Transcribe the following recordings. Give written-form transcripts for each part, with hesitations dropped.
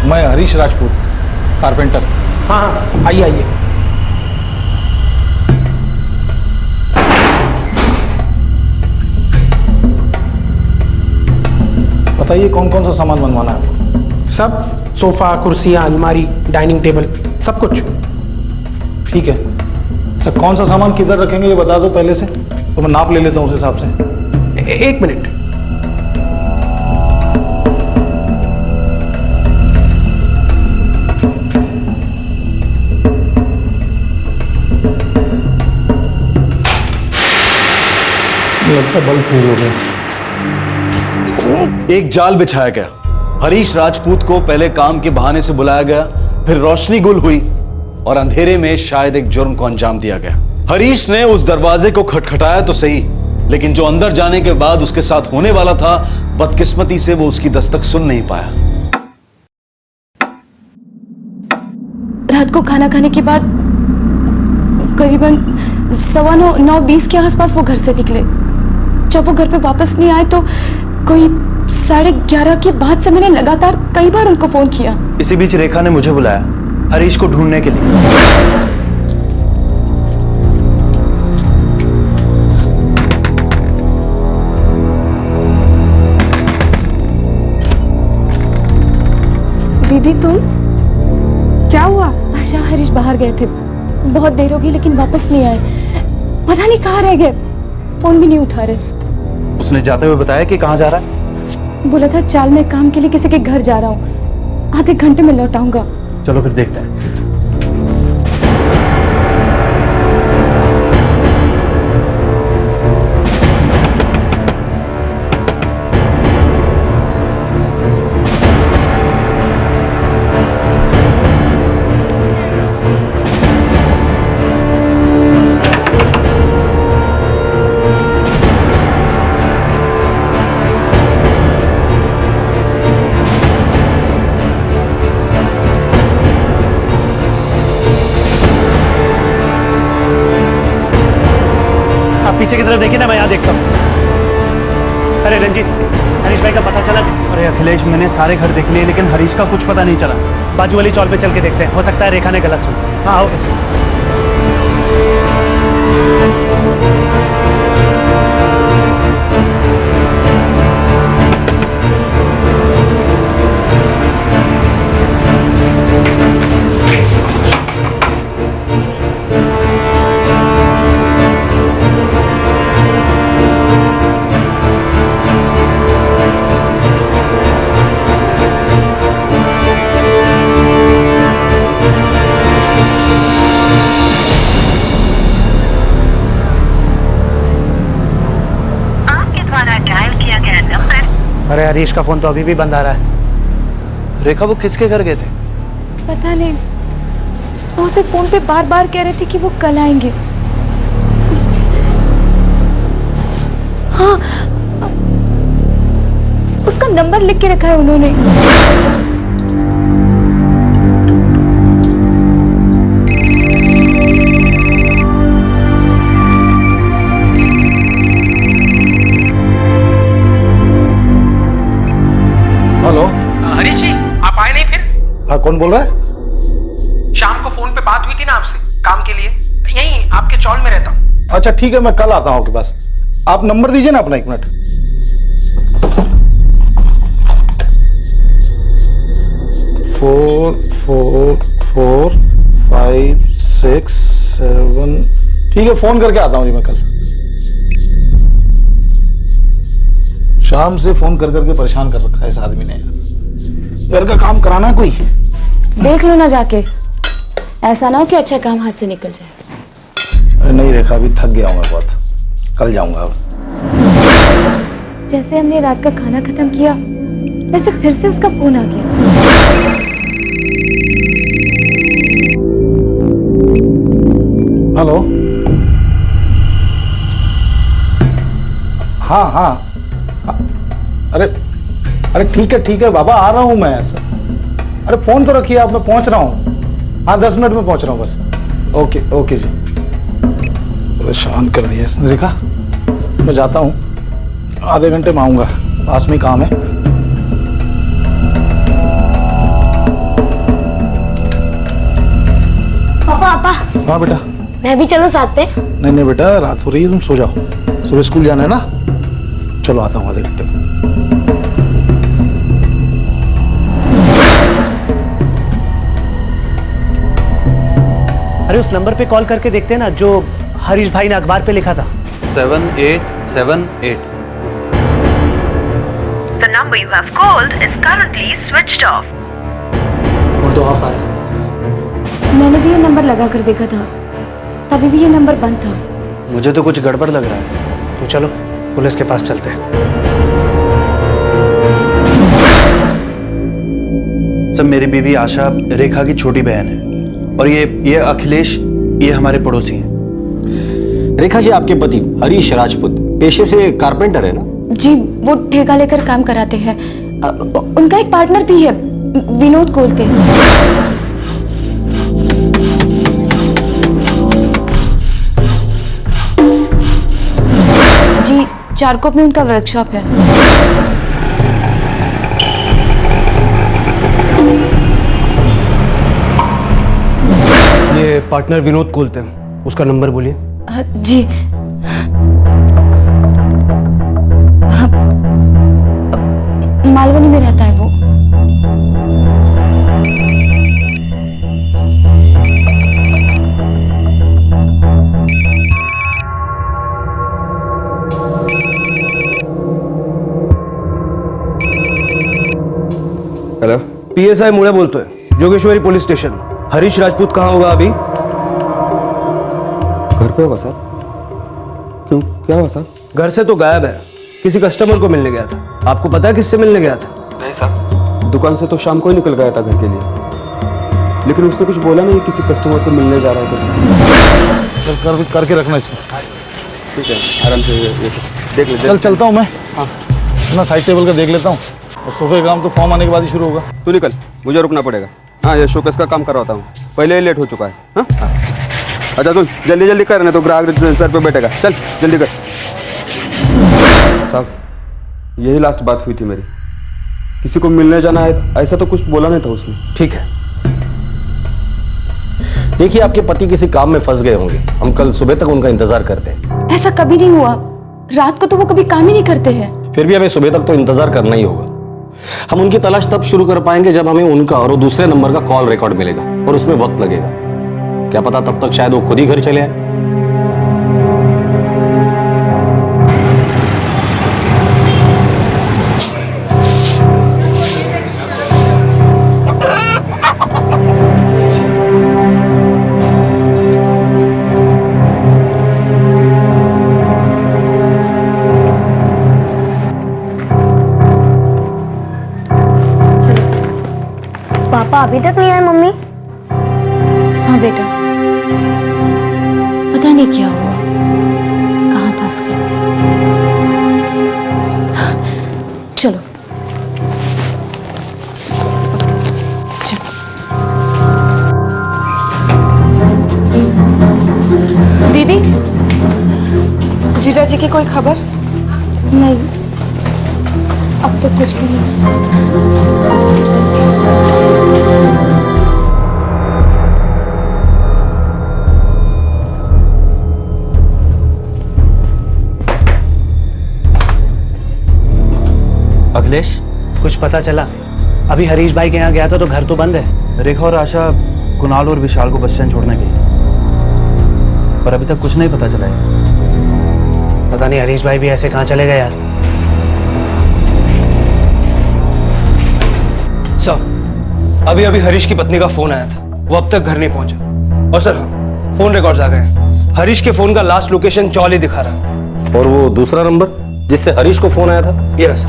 मैं हरीश राजपूत, कारपेंटर। हाँ हाँ, आइए आइए। बताइए कौन कौन सा सामान बनवाना है आपको? सब, सोफा, कुर्सियाँ, अलमारी, डाइनिंग टेबल, सब कुछ। ठीक है। अच्छा, कौन सा सामान किधर रखेंगे ये बता दो पहले से, तो मैं नाप ले लेता हूँ उस हिसाब से। एक मिनट। लगता है बल्ब फ्यूज हो गया। एक जाल बिछाया गया। हरीश राजपूत को पहले काम के बहाने से बुलाया गया, फिर रोशनी गुल हुई और अंधेरे में शायद एक जुर्म को अंजाम दिया गया। हरीश ने उस दरवाजे को खटखटाया तो सही, लेकिन जो अंदर जाने के बाद उसके साथ होने वाला था, बदकिस्मती से वो उसकी दस्तक सुन नहीं पाया। रात को खाना खाने के बाद करीबन 9:20 के आसपास वो घर से निकले। जब वो घर पे वापस नहीं आए तो कोई 11:30 के बाद से मैंने लगातार कई बार उनको फोन किया। इसी बीच रेखा ने मुझे बुलाया हरीश को ढूंढने के लिए। दीदी तुम, क्या हुआ? आशा, हरीश बाहर गए थे, बहुत देर हो गई लेकिन वापस नहीं आए। पता नहीं कहाँ रह गए, फोन भी नहीं उठा रहे। उसने जाते हुए बताया कि कहाँ जा रहा है? बोला था चाल में काम के लिए किसी के घर जा रहा हूँ, आधे घंटे में लौट आऊंगा। चलो फिर देखते हैं। पीछे की तरफ देखिए ना, मैं यहाँ देखता हूँ। अरे रंजीत, हरीश भाई का पता चला? अरे अखिलेश, मैंने सारे घर देख लिए लेकिन हरीश का कुछ पता नहीं चला। बाजू वाली चौल पे चल के देखते हैं, हो सकता है रेखा ने गलत सुना। हाँ आओ। अरे हरीश का फोन तो अभी भी बंद आ रहा है। रेखा, वो किसके घर गए थे? पता नहीं, वो उसे फोन पे बार बार कह रहे थे कि वो कल आएंगे। हाँ, उसका नंबर लिख के रखा है उन्होंने। हेलो हरीश जी, आप आए नहीं फिर? हाँ, कौन बोल रहा है? शाम को फोन पे बात हुई थी ना आपसे, काम के लिए। यहीं आपके चौल में रहता हूँ। अच्छा ठीक है, मैं कल आता हूँ आपके पास। आप नंबर दीजिए ना अपना, 1 मिनट। फोर 5 6 7। ठीक है, फोन करके आता हूँ जी मैं कल। शाम से फोन कर करके परेशान कर रखा है इस आदमी ने। घर का काम कराना है कोई। देख लो ना जाके, ऐसा ना हो कि अच्छा काम हाथ से निकल जाए। अरे नहीं रेखा, अभी थक गया हूँ मैं बहुत, कल जाऊंगा अब। जैसे हमने रात का खाना खत्म किया, वैसे फिर से उसका फोन आ गया। हेलो, हाँ हाँ, अरे ठीक है बाबा, आ रहा हूँ मैं। अरे फोन तो रखिए आप, मैं पहुंच रहा हूँ। हाँ 10 मिनट में पहुंच रहा हूँ बस। ओके जी। परेशान कर दिया रेखा, मैं जाता हूँ, आधे घंटे में आऊँगा, पास में काम है। हाँ बेटा। मैं भी चलो साथ में। नहीं नहीं बेटा, रात हो रही है, तुम सो जाओ, सुबह स्कूल जाना है ना। चलो आता हूँ आधे घंटे में। अरे उस नंबर पे कॉल करके देखते हैं ना, जो हरीश भाई ने अखबार पे लिखा था। 7878। The number you have called is currently switched off. Phone तो ऑफ आ रहा है। मैंने भी ये नंबर लगा कर देखा था, तभी भी ये नंबर बंद था। मुझे तो कुछ गड़बड़ लग रहा है। तो चलो पुलिस के पास चलते हैं। सब मेरी बीवी आशा रेखा की छोटी बहन है, और ये अखिलेश, ये हमारे पड़ोसी हैं। रेखा जी, आपके पति हरीश राजपूत पेशे से कारपेंटर है ना? जी, वो ठेका लेकर काम कराते हैं। उनका एक पार्टनर भी है, विनोद कोलते। जी, चारकोप में उनका वर्कशॉप है। ये पार्टनर विनोद कोलते हैं, उसका नंबर बोलिए। जी, मालवनी में रहता है वो। हेलो, पीएसआई मुड़े बोलते हैं, जोगेश्वरी पुलिस स्टेशन। हरीश राजपूत कहाँ होगा अभी? घर पे होगा सर। क्यों, क्या हुआ सर? घर से तो गायब है, किसी कस्टमर को मिलने गया था। आपको पता है किससे मिलने गया था? नहीं सर, दुकान से तो शाम को ही निकल गया था घर के लिए, लेकिन उसने कुछ बोला नहीं किसी कस्टमर को मिलने जा रहा है। चल करके रखना इसको। ठीक है, आराम से ये देख ले। चल चलता हूँ मैं। हाँ, अपना साइड टेबल का देख लेता हूँ, और सोफे का काम तो फॉर्म आने के बाद ही शुरू होगा। तू निकल, मुझे रुकना पड़ेगा। हाँ, ये शोकेस का काम करवाता हूँ, पहले ही लेट हो चुका है। हाँ, अच्छा तू जल्दी जल्दी कर, नहीं तो ग्राहक सर पे बैठेगा। चल जल्दी कर। साहब, यही लास्ट बात हुई थी मेरी, किसी को मिलने जाना है, ऐसा तो कुछ बोला नहीं था उसने। ठीक है, देखिए, आपके पति किसी काम में फंस गए होंगे, हम कल सुबह तक उनका इंतजार करते हैं। ऐसा कभी नहीं हुआ, रात को तो वो कभी काम ही नहीं करते हैं। फिर भी हमें सुबह तक तो इंतजार करना ही होगा। हम उनकी तलाश तब शुरू कर पाएंगे जब हमें उनका और वो दूसरे नंबर का कॉल रिकॉर्ड मिलेगा, और उसमें वक्त लगेगा। क्या पता तब तक शायद वो खुद ही घर चले आए। पापा अभी तक नहीं आए मम्मी? हाँ बेटा, पता नहीं क्या हुआ, कहाँ फंस गए। चलो चलो। दीदी, जीजा जी की कोई खबर? नहीं, अब तो कुछ भी नहीं। अखिलेश, कुछ पता चला? अभी हरीश भाई के यहाँ गया था तो घर तो बंद है। रेखा और आशा कुणाल और विशाल को बस स्टैंड छोड़ने गई, पर अभी तक कुछ नहीं पता चला है। पता नहीं हरीश भाई भी ऐसे कहाँ चले गए यार। सर, अभी अभी हरीश की पत्नी का फोन आया था, वो अब तक घर नहीं पहुंचा। और सर हाँ, फोन रिकॉर्ड्स आ गए। हरीश के फोन का लास्ट लोकेशन चौली दिखा रहा है। और वो दूसरा नंबर जिससे हरीश को फोन आया था? ये रहा सर,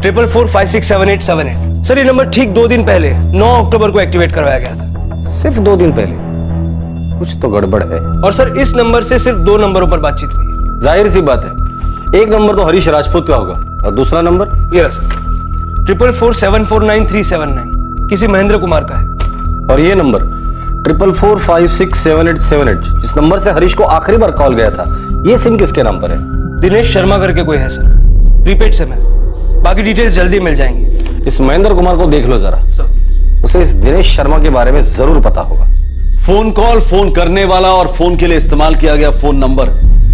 44467878। सर ये नंबर ठीक 2 दिन पहले 9 अक्टूबर को एक्टिवेट करवाया गया था। सिर्फ 2 दिन पहले? कुछ तो गड़बड़ है। और सर इस नंबर से सिर्फ 2 नंबरों पर बातचीत हुई है। जाहिर सी बात है, एक नंबर तो हरीश राजपूत का होगा, और दूसरा नंबर? ये रहा सर, 4447499379, किसी महेंद्र कुमार का है। और ये नंबर 44456787, जिस नंबर से हरीश को आखिरी बार कॉल गया था, ये सिम किसके नाम पर है? दिनेश शर्मा करके कोई है सर, प्रीपेड सिम है। बाकी डिटेल्स जल्दी मिल जाएंगी। इस महेंद्र कुमार को देख लो जरा, उसे इस दिनेश शर्मा के बारे में जरूर पता होगा। फोन कॉल, फोन करने वाला और फोन के लिए इस्तेमाल किया गया फोन नंबर,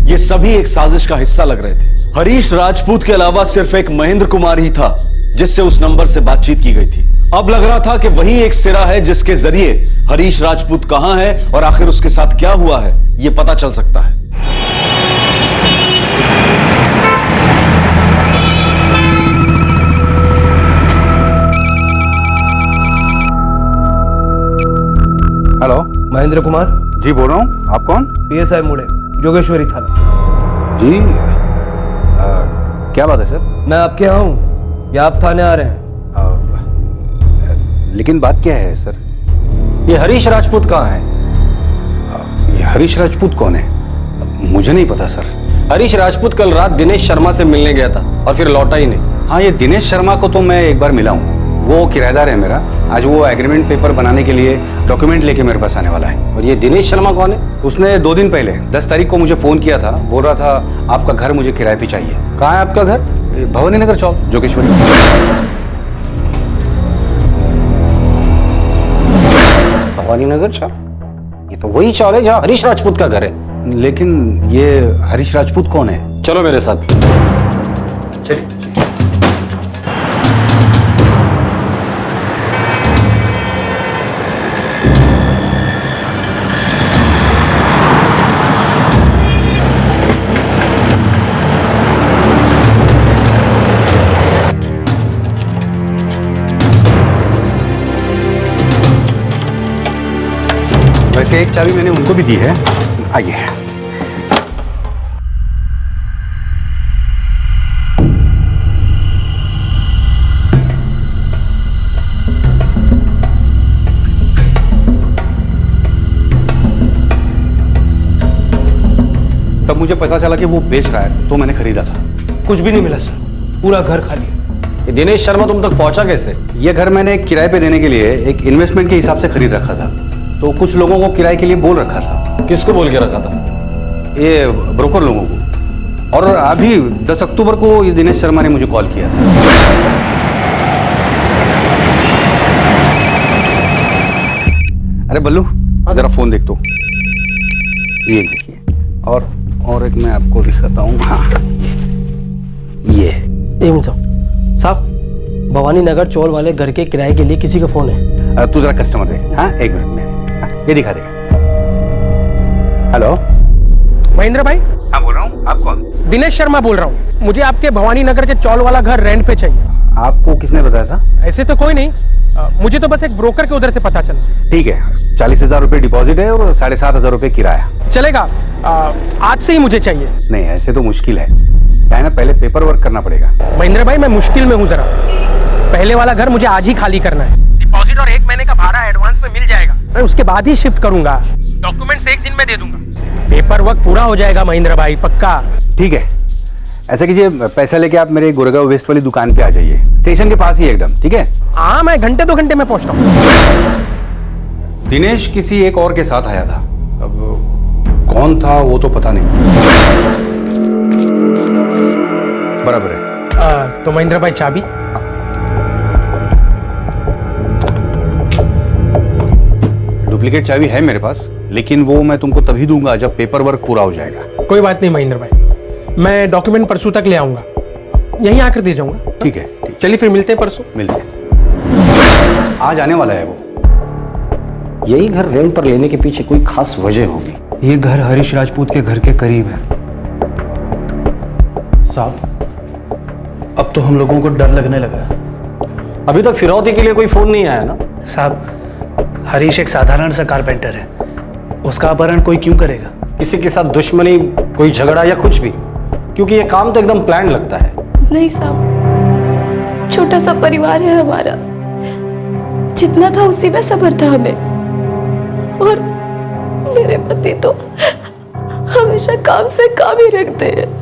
ये सभी एक साजिश का हिस्सा लग रहे थे। हरीश राजपूत के अलावा सिर्फ एक महेंद्र कुमार ही था जिससे उस नंबर से बातचीत की गई थी। अब लग रहा था कि वही एक सिरा है जिसके जरिए हरीश राजपूत कहां है और आखिर उसके साथ क्या हुआ है यह पता चल सकता है। हेलो, महेंद्र कुमार, जी बोल रहा हूँ। आप कौन? पीएसआई मुड़े, जोगेश्वरी थाना। जी क्या बात है सर? मैं आपके यहाँ हूँ या आप थाने आ रहे हैं? लेकिन बात क्या है सर? ये हरीश राजपूत कहाँ है? ये हरीश राजपूत कौन है? मुझे नहीं पता सर। हरीश राजपूत कल रात दिनेश शर्मा से मिलने गया था और फिर लौटा ही नहीं। हाँ, ये दिनेश शर्मा को तो मैं एक बार मिला हूँ। वो किराएदार है मेरा। आज वो एग्रीमेंट पेपर बनाने के लिए डॉक्यूमेंट लेके मेरे पास आने वाला है। और ये दिनेश शर्मा कौन है? उसने 2 दिन पहले 10 तारीख को मुझे फोन किया था। बोल रहा था आपका घर मुझे किराए पे चाहिए। कहाँ है आपका घर? भवानी नगर चौक, जोगेश्वरी। भवानी नगर चौक? ये तो वही चौक है जहाँ हरीश राजपूत का घर है। लेकिन ये हरीश राजपूत कौन है? चलो मेरे साथ। चलिए। वैसे एक चाबी मैंने उनको भी दी है। आइए। तब मुझे पता चला कि वो बेच रहा है तो मैंने खरीदा था। कुछ भी नहीं मिला सर, पूरा घर खाली है। ये दिनेश शर्मा तुम तक पहुंचा कैसे? ये घर मैंने किराए पे देने के लिए एक इन्वेस्टमेंट के हिसाब से खरीद रखा था। तो कुछ लोगों को किराए के लिए बोल रखा था। किसको बोल के रखा था? ये ब्रोकर लोगों को। और अभी 10 अक्टूबर को ये दिनेश शर्मा ने मुझे कॉल किया था। अरे बल्लू, जरा फोन देख तो। ये देखिए। और एक मैं आपको दिखाता हूँ। हाँ, ये एक मिनट साहब, भवानी नगर चौल वाले घर के किराए के लिए किसी का फोन है। तू जरा कस्टमर देख। हाँ, एक मिनट में। हाँ, ये दिखा दे। हेलो, महेंद्र भाई। हाँ बोल रहा हूँ। आप कौन? दिनेश शर्मा बोल रहा हूँ। मुझे आपके भवानी नगर के चौल वाला घर रेंट पे चाहिए। आपको किसने बताया था? ऐसे तो कोई नहीं, मुझे तो बस एक ब्रोकर के उधर से पता चला। ठीक है, 40,000 रुपये डिपॉजिट है और 7,500 रुपये किराया। चलेगा? आज से ही मुझे चाहिए। नहीं, ऐसे तो मुश्किल है। क्या है ना, पहले पेपर वर्क करना पड़ेगा। महेंद्र भाई, मैं मुश्किल में हूँ जरा। पहले वाला घर मुझे आज ही खाली करना है। डिपॉजिट और 1 महीने का भाड़ा एडवांस में मिल जाएगा। मैं उसके बाद ही शिफ्ट करूंगा। डॉक्यूमेंट्स 1 दिन में दे दूंगा। पेपर वर्क पूरा हो जाएगा महेंद्र भाई, पक्का। ठीक है, ऐसा कीजिए, पैसा लेके आप मेरे गोरेगांव वेस्ट वाली दुकान पे आ जाइए, स्टेशन के पास ही एकदम। ठीक है? हाँ, मैं घंटे 2 घंटे में पहुंचता हूँ। दिनेश किसी एक और के साथ आया था। अब कौन था वो तो पता नहीं। बराबर है। तो महेंद्र भाई, चाबी? डुप्लीकेट चाबी है मेरे पास, लेकिन वो मैं तुमको तभी दूंगा जब पेपर वर्क पूरा हो जाएगा। कोई बात नहीं महेंद्र भाई, मैं डॉक्यूमेंट परसों तक ले आऊंगा। यहीं आकर दे जाऊंगा। ठीक है, चलिए फिर मिलते हैं परसों। मिलते हैं। आज आने वाला है वो। यही घर रेंट पर लेने के पीछे कोई खास वजह होगी। ये घर हरीश राजपूत के घर के करीब है। साहब, अब तो हम लोगों को डर लगने लगा है। अभी तक फिरौती के लिए कोई फोन नहीं आया ना? साहब, हरीश एक साधारण सा कारपेंटर है। उसका अपहरण कोई क्यों करेगा? किसी के साथ दुश्मनी, कोई झगड़ा या कुछ भी? क्योंकि ये काम तो एकदम प्लान लगता है। नहीं साहब, छोटा सा परिवार है हमारा। जितना था उसी में सब्र था हमें। और मेरे पति तो हमेशा काम से काम ही रखते हैं।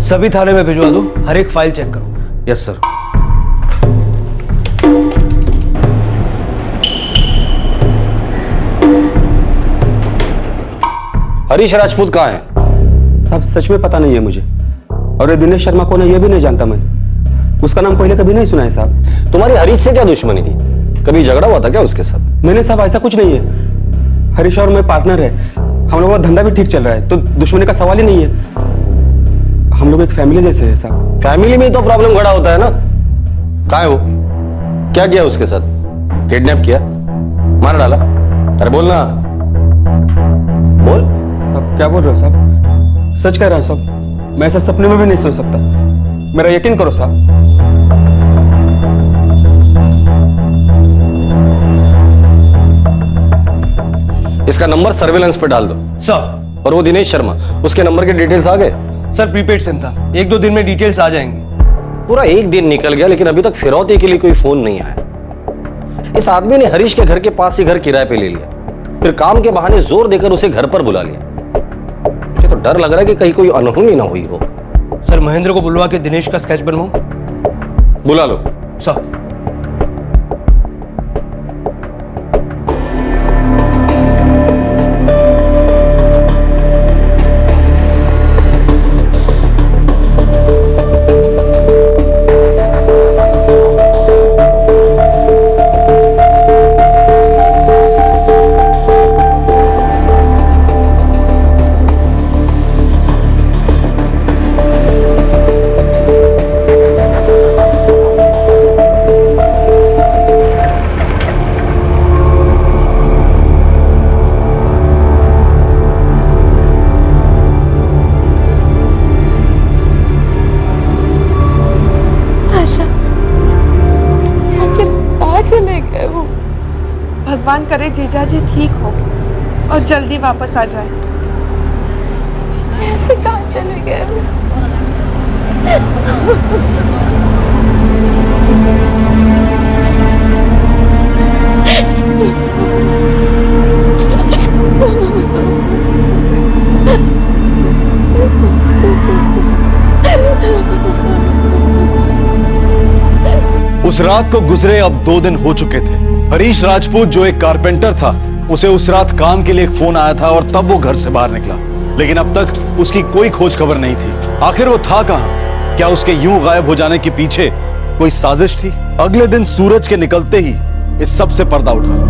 सभी थाने में भिजवा दो, हर एक फाइल चेक करो। Yes sir. हरीश राजपूत कहाँ है? साहब सच में पता नहीं है मुझे, और ये दिनेश शर्मा कौन है ये भी नहीं जानता मैं। उसका नाम पहले कभी नहीं सुना है साहब। तुम्हारी हरीश से क्या दुश्मनी थी? कभी झगड़ा हुआ था क्या उसके साथ? नहीं साहब, ऐसा कुछ नहीं है। हरीश और मैं पार्टनर है, हम लोगों का धंधा भी ठीक चल रहा है, तो दुश्मनी का सवाल ही नहीं है। हम लोग एक फैमिली जैसे है साहब। फैमिली में तो प्रॉब्लम खड़ा होता है ना। कहाँ है वो? क्या किया उसके साथ? किडनैप किया? मार डाला? अरे बोलना, बोल। साहब क्या बोल रहे हो साहब? सच कह रहा हूं साहब, मैं ऐसा सपने में भी नहीं सोच सकता। मेरा यकीन करो साहब। इसका नंबर सर्वेलेंस पे डाल दो। सर। और वो दिनेश शर्मा, उसके नंबर के डिटेल्स आ गए? सर प्रीपेड सिम था, 1-2 दिन में डिटेल्स आ जाएंगी। पूरा एक दिन निकल गया लेकिन अभी तक फिरौती के लिए कोई फोन नहीं आया। इस आदमी ने हरीश के घर के पास ही घर किराए पे ले लिया, फिर काम के बहाने जोर देकर उसे घर पर बुला लिया। मुझे तो डर लग रहा है कि कहीं कोई अनहोनी ना हुई हो। सर महेंद्र को बुलवा के दिनेश का स्केच बनवाऊं? बुला लो। सर। चले गए वो। भगवान करे जीजा जी ठीक हो और जल्दी वापस आ जाए। ऐसे कहाँ चले गए वो? उस रात को गुजरे अब 2 दिन हो चुके थे। हरीश राजपूत जो एक कारपेंटर था, उसे उस रात काम के लिए एक फोन आया था और तब वो घर से बाहर निकला, लेकिन अब तक उसकी कोई खोज खबर नहीं थी। आखिर वो था कहां? क्या उसके यूं गायब हो जाने के पीछे कोई साजिश थी? अगले दिन सूरज के निकलते ही इस सब से पर्दा उठा।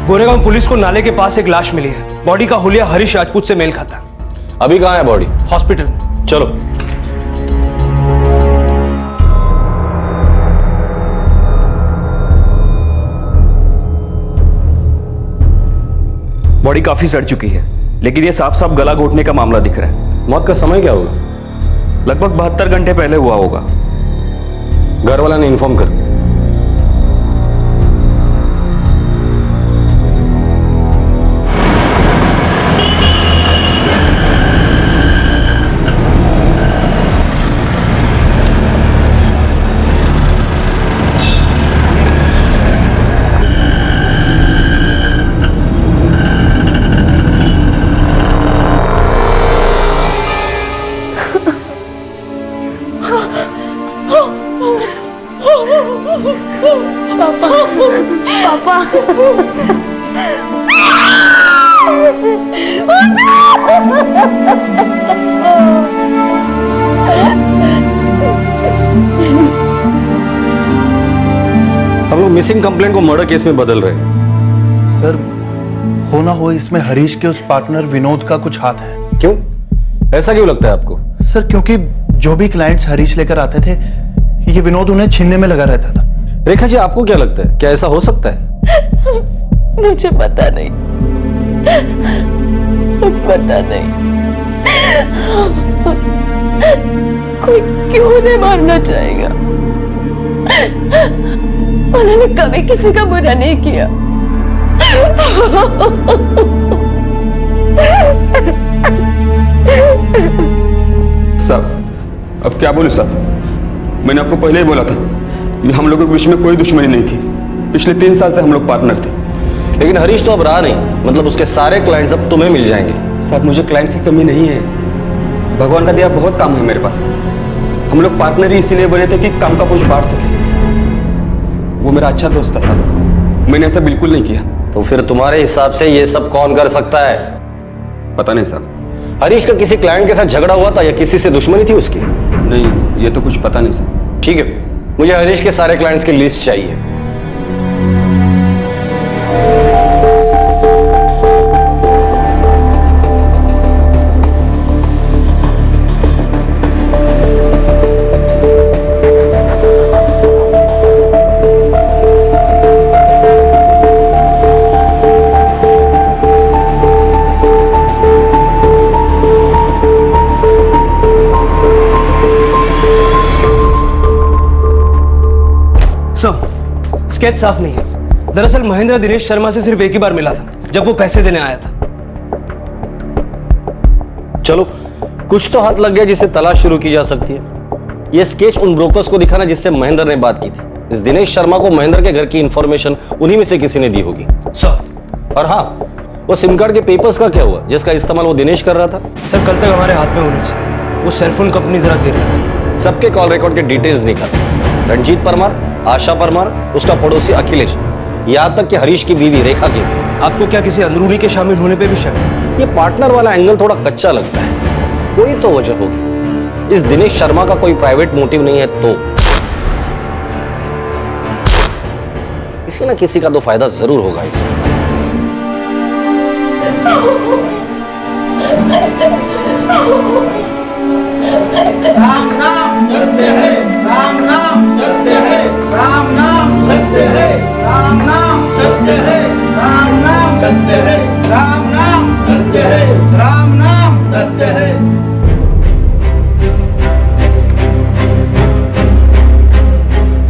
गोरेगांव पुलिस को नाले के पास एक लाश मिली है। बॉडी का हुलिया हरीश राजपूत से मेल खाता है। अभी कहां है बॉडी? हॉस्पिटल में। चलो। बॉडी काफी सड़ चुकी है, लेकिन ये साफ साफ गला घोटने का मामला दिख रहा है। मौत का समय क्या होगा? लगभग 72 घंटे पहले हुआ होगा। घर वाला ने इन्फॉर्म कर। हम लोग मिसिंग कंप्लेंट को मर्डर केस में बदल रहे हैं। सर, हो ना हो इसमें हरीश के उस पार्टनर विनोद का कुछ हाथ है। क्यों? ऐसा क्यों लगता है आपको? सर, क्योंकि जो भी क्लाइंट्स हरीश लेकर आते थे, ये विनोद उन्हें छीनने में लगा रहता था। रेखा जी, आपको क्या लगता है, क्या ऐसा हो सकता है? मुझे पता नहीं, पता नहीं कोई क्यों उन्हें मारना चाहेगा? उन्होंने कभी किसी का बुरा नहीं किया। साहब, अब क्या बोलूं साहब? मैंने आपको पहले ही बोला था कि हम लोगों के बीच में कोई दुश्मनी नहीं थी। पिछले 3 साल से हम लोग पार्टनर थे। लेकिन हरीश तो अब रहा नहीं, मतलब उसके सारे क्लाइंट्स अब तुम्हें मिल जाएंगे। साहब, मुझे क्लाइंट्स की कमी नहीं है। भगवान का दिया बहुत काम है मेरे पास। हम लोग पार्टनर ही इसीलिए बने थे कि काम का बोझ बांट सके। वो मेरा अच्छा दोस्त था साहब, मैंने ऐसा बिल्कुल नहीं किया। तो फिर तुम्हारे हिसाब से ये सब कौन कर सकता है? पता नहीं साहब। हरीश का किसी क्लाइंट के साथ झगड़ा हुआ था या किसी से दुश्मनी थी उसकी? नहीं, ये तो कुछ पता नहीं साहब। ठीक है, मुझे हरीश के सारे क्लाइंट्स की लिस्ट चाहिए। स्केच साफ नहीं है। दरअसल महेंद्र दिनेश शर्मा से सिर्फ एक ही बार मिला था, जब वो पैसे देने आया था। चलो, कुछ तो हाथ लग गया जिससे तलाश शुरू की जा सकती है। यह स्केच उन ब्रोकर्स को दिखाना जिससे महेंद्र ने बात की थी। इस दिनेश शर्मा को महेंद्र के घर की इंफॉर्मेशन उन्हीं में से किसी ने दी होगी। सर, और हाँ, वो सिम कार्ड के पेपर्स का क्या हुआ जिसका इस्तेमाल वो दिनेश कर रहा था? सर, कल तक हमारे हाथ में होनी चाहिए। वो सेलफोन कंपनी जरा देर लगा। सबके कॉल रिकॉर्ड के डिटेल्स निकाल। रणजीत परमार, आशा परमार, उसका पड़ोसी अखिलेश, यहां तक कि हरीश की बीवी रेखा की। आपको क्या किसी अंदरूनी के शामिल होने पे भी शक है? ये पार्टनर वाला एंगल थोड़ा कच्चा लगता है। कोई तो वजह होगी। इस दिनेश शर्मा का कोई प्राइवेट मोटिव नहीं है तो किसी ना किसी का तो फायदा जरूर होगा इसमें। राम नाम सत्य है, राम नाम सत्य है, राम नाम सत्य है, राम नाम सत्य है, राम नाम सत्य है, राम नाम सत्य है, राम नाम सत्य है।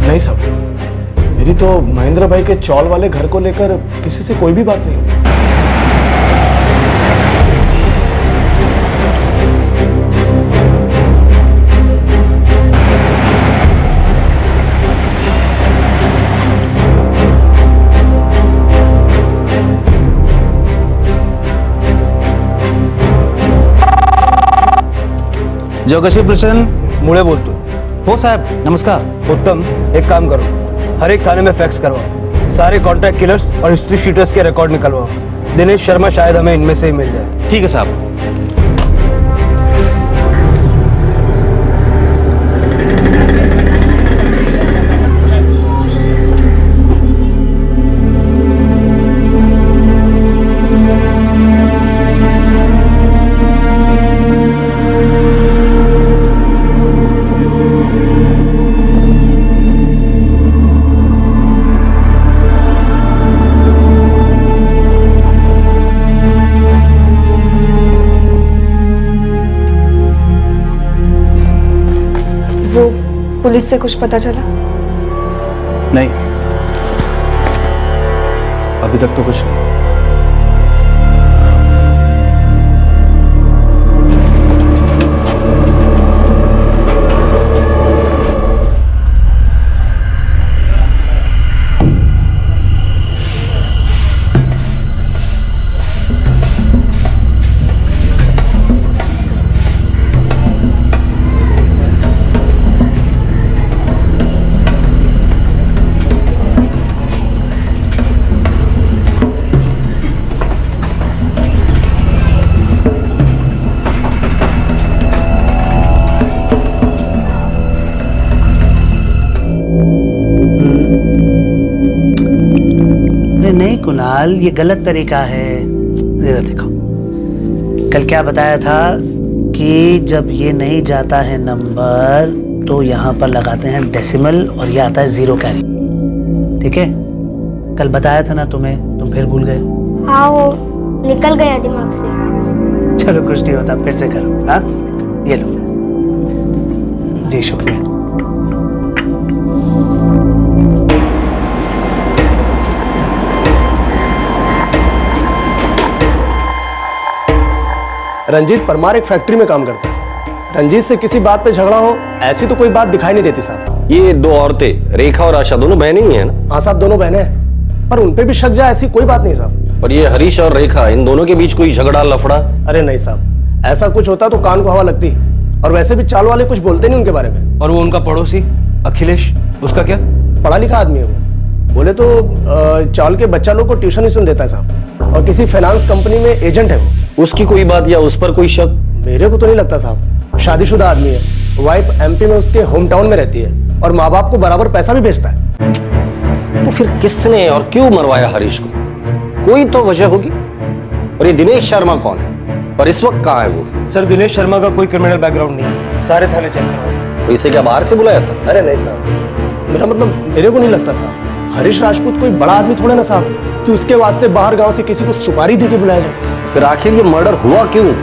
नहीं साहब, मेरी तो महेंद्र भाई के चौल वाले घर को लेकर किसी से कोई भी बात नहीं हुई। जोगेश्वर प्रसन्न मुळे बोलतो। हो साहब, नमस्कार। उत्तम, एक काम करो, हर एक थाने में फैक्स करवाओ। सारे कॉन्ट्रैक्ट किलर्स और हिस्ट्री शीटर्स के रिकॉर्ड निकलवाओ। दिनेश शर्मा शायद हमें इनमें से ही मिल जाए। ठीक है साहब। पुलिस से कुछ पता चला? नहीं, अभी तक तो कुछ नहीं। कुणाल, ये गलत तरीका है। देखो, कल क्या बताया था कि जब ये नहीं जाता है नंबर तो यहाँ पर लगाते हैं डेसिमल और ये आता है 0 कैरी। ठीक है, कल बताया था ना तुम्हें, तुम फिर भूल गए। हाँ, वो निकल गया दिमाग से। चलो कुछ नहीं होता, फिर से करो। हाँ, ये लो जी, शुक्रिया। रंजीत परमार एक फैक्ट्री में काम करता है। रंजीत से किसी बात पे झगड़ा हो, ऐसी तो कोई बात दिखाई नहीं देती साहब। ये दो औरतें रेखा और आशा दोनों बहनें ही हैं ना? हाँ साहब, दोनों बहनें हैं, पर उन पे भी शक जाए ऐसी कोई बात नहीं साहब। और ये हरीश और रेखा, इन दोनों के बीच कोई झगड़ा लफड़ा? अरे नहीं साहब, ऐसा कुछ होता तो कान को हवा लगती। और वैसे भी चाल वाले कुछ बोलते नहीं उनके बारे में। और वो उनका पड़ोसी अखिलेश, उसका क्या? पढ़ा लिखा आदमी है वो। बोले तो चाल के बच्चा लोग को ट्यूशन व्यूशन देता है साहब, और किसी फाइनेंस कंपनी में एजेंट है वो। उसकी कोई बात या उस पर कोई शक? मेरे को तो नहीं लगता साहब। शादीशुदा आदमी है, वाइफ एमपी में उसके होम टाउन में रहती है और माँ बाप को बराबर पैसा भी भेजता है। तो फिर किसने और क्यों मरवाया हरीश को? कोई तो वजह होगी। और ये दिनेश शर्मा कौन है और इस वक्त कहाँ है वो? सर, दिनेश शर्मा का कोई क्रिमिनल बैकग्राउंड नहीं है, सारे थाने चेक करवाओ। तो इसे क्या बाहर से बुलाया था? अरे नहीं साहब, मेरा मतलब मेरे को नहीं लगता साहब। हरीश राजपूत कोई बड़ा आदमी थोड़ा ना साहब कि उसके वास्ते बाहर गांव से किसी को सुपारी दे के बुलाया जाए। फिर आखिर ये मर्डर हुआ क्यों?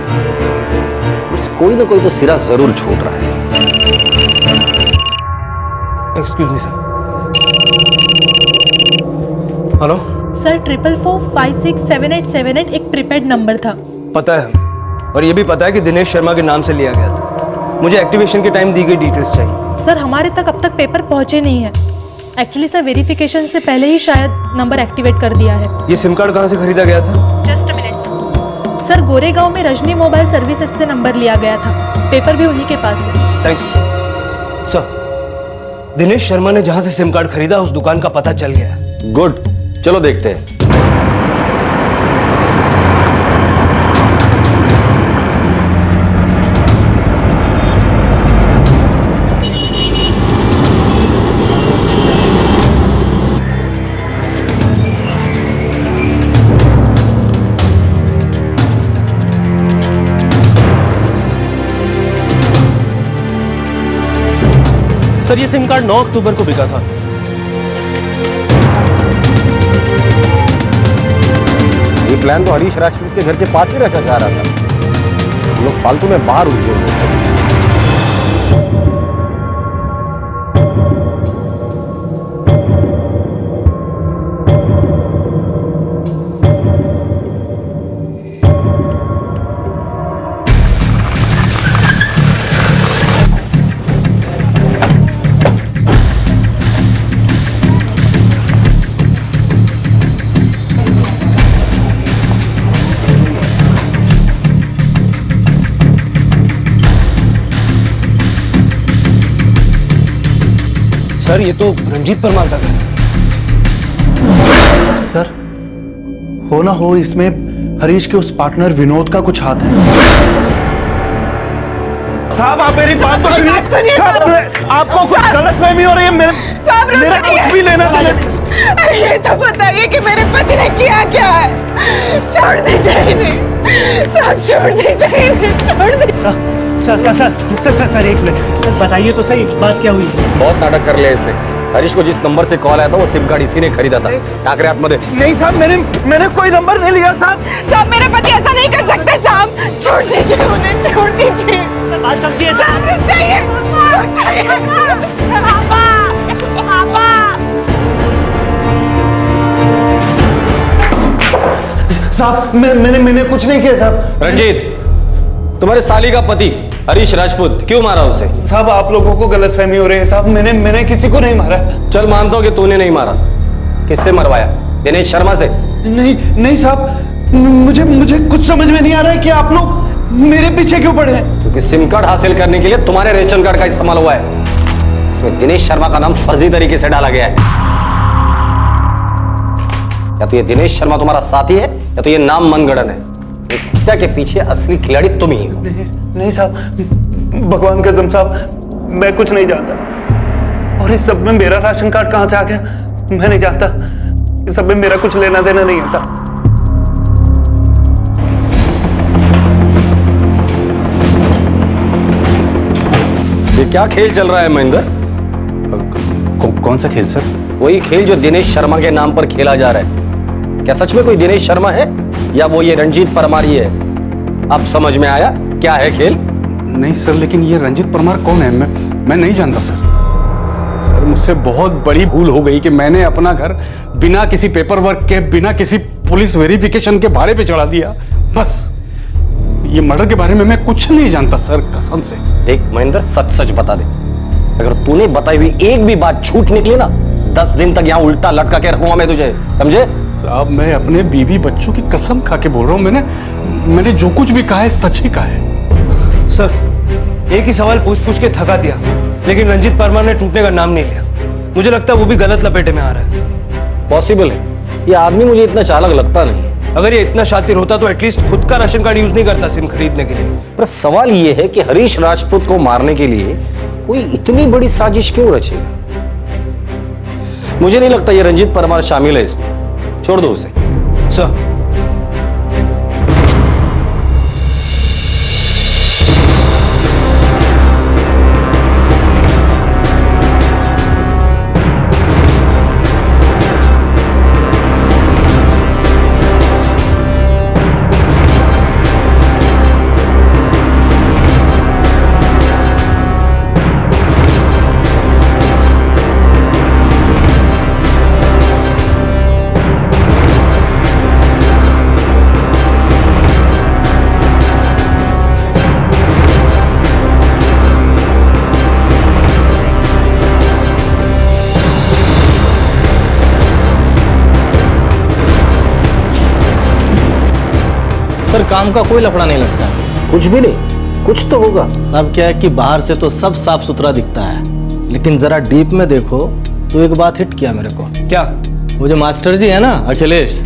कोई ना कोई तो सिरा जरूर छूट रहा है। Excuse me sir. Hello sir, 444567878 एक प्रीपेड नंबर था। पता है, और ये भी पता है कि दिनेश शर्मा के नाम से लिया गया था। मुझे एक्टिवेशन के टाइम दी गई डिटेल्स चाहिए। सर, हमारे तक अब तक पेपर पहुंचे नहीं है। एक्चुअली सर, वेरिफिकेशन से पहले ही शायद नंबर एक्टिवेट कर दिया है। ये सिम कार्ड कहाँ से खरीदा गया था? Just a minute sir, Goregaon में रजनी मोबाइल सर्विसेज से नंबर लिया गया था। पेपर भी उन्हीं के पास है। Thanks sir. दिनेश शर्मा ने जहां से सिम कार्ड खरीदा उस दुकान का पता चल गया। गुड, चलो देखते हैं। सर, ये सिम कार्ड 9 अक्टूबर को बिका था। ये प्लान तो हरीश राजपूत के घर के पास ही रचा जा रहा था। हम लोग फालतू में बाहर उलझे हुए थे। सर, ये तो रंजीत परमार का घर। सर, हो ना हो इसमें हरीश के उस पार्टनर विनोद का कुछ हाथ है। साहब, आप मेरी बात तो सुनिए। आपको कुछ गलतफहमी हो रही है। मेरा कुछ भी लेना देना। ये तो बताइए कि मेरे पति ने किया क्या है। छोड़ दीजिए इन्हें साहब, छोड़ दीजिए इन्हें, छोड़ दीजिए। सर, एक मिनट सर, बताइए तो सही, बात क्या हुई? बहुत नाटक कर लिया इसने। हरीश को जिस नंबर से कॉल आया था वो सिम कार्ड इसी ने खरीदा था। टाकरे हाथ में दे। नहीं साहब, मैंने कोई नंबर नहीं लिया साहब। साहब, मेरे पति ऐसा नहीं कर सकते साहब, छोड़ दीजिए उन्हें, छोड़ दीजिए। बात समझिए साहब, रुक जाइए, रुक जाइए। पापा, पापा। साहब, मैंने कुछ नहीं किया साहब। रंजीत, तुम्हारे साली का पति हरीश राजपूत क्यों मारा उसे? साहब, आप लोगों को गलतफहमी हो रही है साहब। मैंने किसी को नहीं मारा। चल मानता हूं कि तूने नहीं मारा। किससे मरवाया? दिनेश शर्मा से? नहीं साहब, मुझे कुछ समझ में नहीं आ रहा है कि आप लोग मेरे पीछे क्यों पड़े हैं। क्योंकि सिम कार्ड हासिल करने के लिए तुम्हारे रेशन कार्ड का इस्तेमाल हुआ है। इसमें दिनेश शर्मा का नाम फर्जी तरीके से डाला गया है। या तो ये दिनेश शर्मा तुम्हारा साथी है या तो ये नाम मनगढ़ंत है। इस हत्या के पीछे असली खिलाड़ी तुम ही हो। नहीं साहब, भगवान कसम साहब, मैं कुछ नहीं जानता। और इस सब में मेरा राशन कार्ड कहां से आ गया मैं नहीं जानता। इस सब में मेरा कुछ लेना देना नहीं है साहब। ये क्या खेल चल रहा है महेंद्र? कौन सा खेल सर? वही खेल जो दिनेश शर्मा के नाम पर खेला जा रहा है। क्या सच में कोई दिनेश शर्मा है या वो ये रंजीत परमार ही है? अब समझ में आया क्या है खेल? नहीं सर, लेकिन ये रंजीत परमार कौन है? मैं नहीं जानता सर। सर मुझसे बहुत बड़ी भूल हो गई कि मैंने अपना घर बिना किसी पेपर वर्क के, बिना किसी पुलिस वेरिफिकेशन के भाड़े पे चढ़ा दिया। बस ये मर्डर के बारे में मैं कुछ नहीं जानता सर, कसम से। देख महेंद्र, सच सच बता दे। अगर तूने बताई हुई एक भी बात झूठ निकली ना, 10 दिन तक यहाँ उल्टा लटका के रखूंगा मैं तुझे, समझे? साहब मैं अपने बीवी बच्चों की कसम खा के बोल रहा हूँ, मैंने जो कुछ भी कहा है सच ही कहा है। सर एक ही सवाल पूछ पूछ के थका दिया, लेकिन रंजीत परमार ने टूटने का नाम नहीं लिया। मुझे लगता है वो भी गलत लपेटे में आ रहा है। पॉसिबल है, ये आदमी मुझे इतना चालाक लगता नहीं। अगर ये इतना शातिर होता तो एटलीस्ट खुद का राशन कार्ड यूज नहीं करता सिम खरीदने के लिए। पर सवाल ये है कि हरीश राजपूत को मारने के लिए कोई इतनी बड़ी साजिश क्यों रचेगा? मुझे नहीं लगता ये रंजीत परमार शामिल है इसमें। छोड़ दो उसे। सर सर काम का कोई लफड़ा नहीं लगता है। कुछ भी नहीं, कुछ तो होगा। अब क्या है कि बाहर से तो सब साफ सुथरा दिखता है, लेकिन जरा डीप में देखो तो एक बात हिट किया मेरे को। क्या? वो जो मास्टर जी है ना अखिलेश,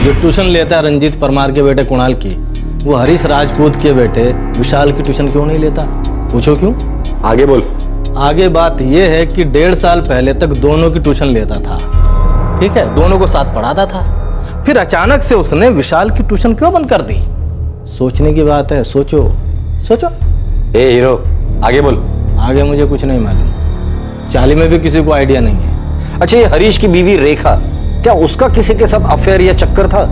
जो ट्यूशन लेता है रंजीत परमार के बेटे कुणाल की, वो हरीश राजपूत के बेटे विशाल की ट्यूशन क्यों नहीं लेता? पूछो क्यों? आगे बोल। आगे बात यह है कि 1.5 साल पहले तक दोनों की ट्यूशन लेता था, ठीक है, दोनों को साथ पढ़ाता था। फिर अचानक से उसने विशाल की ट्यूशन क्यों बंद कर दी? सोचने की बात है, सोचो सोचो। ए हीरो, आगे बोल। आगे मुझे कुछ नहीं मालूम, चाली में भी किसी को आइडिया नहीं है। अच्छा, ये हरीश की बीवी रेखा, क्या उसका किसी के साथ अफेयर या चक्कर था?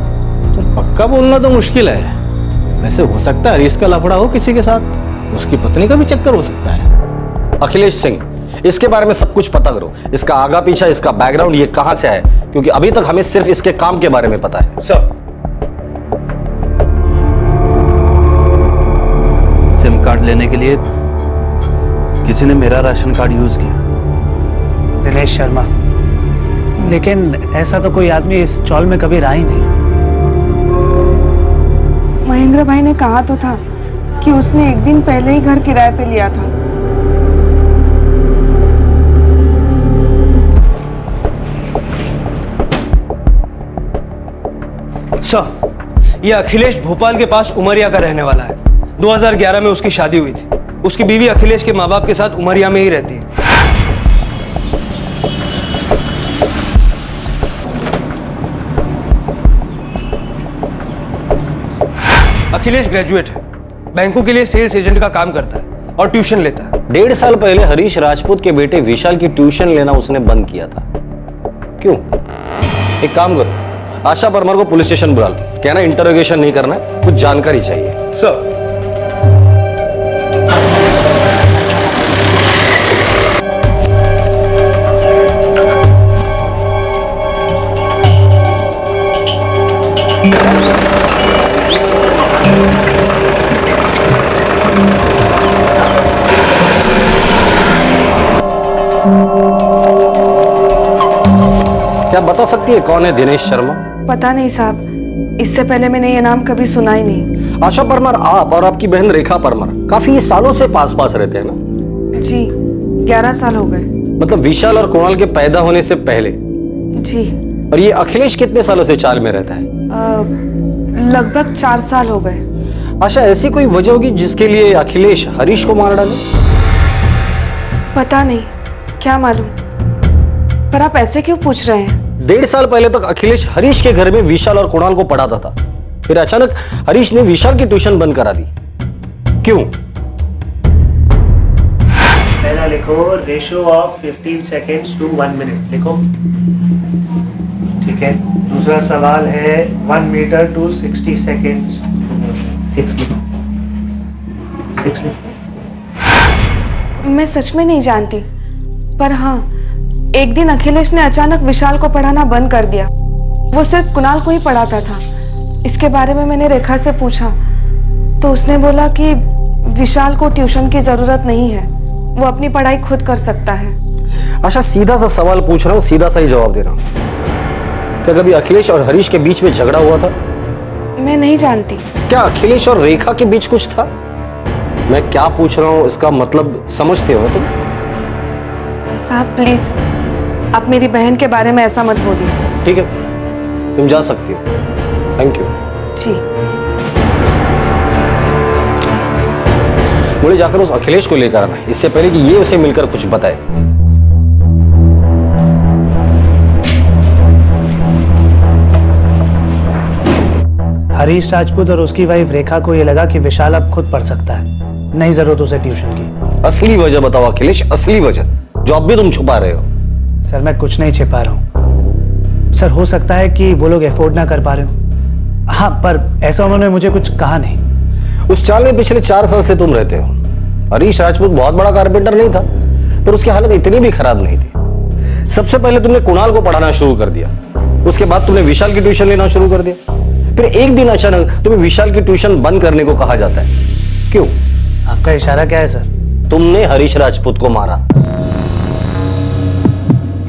तो पक्का बोलना तो मुश्किल है। वैसे हो सकता है हरीश का लफड़ा हो किसी के साथ, उसकी पत्नी का भी चक्कर हो सकता है। अखिलेश सिंह, इसके बारे में सब कुछ पता करो। इसका आगा पीछा, इसका बैकग्राउंड, ये कहां से आया, क्योंकि अभी तक हमें सिर्फ इसके काम के बारे में पता है। सर सिम कार्ड लेने के लिए किसी ने मेरा राशन कार्ड यूज किया। दिनेश शर्मा, लेकिन ऐसा तो कोई आदमी इस चौल में कभी रहा ही नहीं। महेंद्र भाई ने कहा तो था कि उसने एक दिन पहले ही घर किराए पे लिया था। सर ये अखिलेश भोपाल के पास उमरिया का रहने वाला है। 2011 में उसकी शादी हुई थी। उसकी बीवी अखिलेश के माँ बाप के साथ उमरिया में ही रहती है। अखिलेश ग्रेजुएट है, बैंकों के लिए सेल्स एजेंट का काम करता है और ट्यूशन लेता है। 1.5 साल पहले हरीश राजपूत के बेटे विशाल की ट्यूशन लेना उसने बंद किया था। क्यों? एक काम करो, आशा परमार को पुलिस स्टेशन बुला लो। कहना इंटरोगेशन नहीं करना, कुछ जानकारी चाहिए। सर क्या बता सकती है कौन है दिनेश शर्मा? पता नहीं साहब, इससे पहले मैंने ये नाम कभी सुना ही नहीं। आशा परमार, आप और आपकी बहन रेखा परमार काफी सालों से पास पास रहते हैं ना? जी 11 साल हो गए। मतलब विशाल और कुणाल के पैदा होने से पहले? जी। और ये अखिलेश कितने सालों से चाल में रहता है? लगभग 4 साल हो गए। आशा, ऐसी कोई वजह होगी जिसके लिए अखिलेश हरीश को मार डाले? पता नहीं, क्या मालूम, पर आप ऐसे क्यों पूछ रहे हैं? 1.5 साल पहले तक अखिलेश हरीश के घर में विशाल और कुणाल को पढ़ाता था। फिर अचानक हरीश ने विशाल की ट्यूशन बंद करा दी। क्यों? पहला लिखो ratio of 15 seconds to 1 minute लिखो। ठीक है। दूसरा सवाल है 1 मीटर टू 60 सेकेंड्स। 6 लिखो। 6 लिखो। मैं सच में नहीं जानती, पर हाँ, एक दिन अखिलेश ने अचानक विशाल को पढ़ाना बंद कर दिया। वो सिर्फ कुणाल को ही पढ़ाता था। इसके बारे में मैंने रेखा से पूछा तो उसने बोला कि विशाल को ट्यूशन की जरूरत नहीं है, वो अपनी पढ़ाई खुद कर सकता है। आशा, सीधा सा सवाल पूछ रहा हूँ, सीधा सा ही जवाब दे रहा हूँ। क्या कभी अखिलेश और हरीश के बीच में झगड़ा हुआ था? मैं नहीं जानती। क्या अखिलेश और रेखा के बीच कुछ था? मैं क्या पूछ रहा हूँ इसका मतलब समझते हो तुम? साहब प्लीज, आप मेरी बहन के बारे में ऐसा मत बोलिए। ठीक है, तुम जा सकती हो। Thank you. जी। मुझे जाकर उस अखिलेश को लेकर आना, इससे पहले कि ये उसे मिलकर कुछ बताए। हरीश राजपूत और उसकी वाइफ रेखा को यह लगा कि विशाल अब खुद पढ़ सकता है, नहीं जरूरत उसे ट्यूशन की। असली वजह बताओ अखिलेश, असली वजह जो अब भी तुम छुपा रहे हो। सर मैं कुछ नहीं छिपा रहा हूँ। सर हो सकता है कि वो लोग अफोर्ड ना कर पा रहे हो। हाँ, पर ऐसा उन्होंने मुझे कुछ कहा नहीं। उस चाल में पिछले 4 साल से तुम रहते हो। हरीश राजपूत बहुत बड़ा कारपेंटर नहीं था, पर उसकी हालत इतनी भी खराब नहीं थी। सबसे पहले तुमने कुणाल को पढ़ाना शुरू कर दिया, उसके बाद तुमने विशाल की ट्यूशन लेना शुरू कर दिया। फिर एक दिन अचानक तुम्हें विशाल की ट्यूशन बंद करने को कहा जाता है। क्यों? आपका इशारा क्या है सर? तुमने हरीश राजपूत को मारा।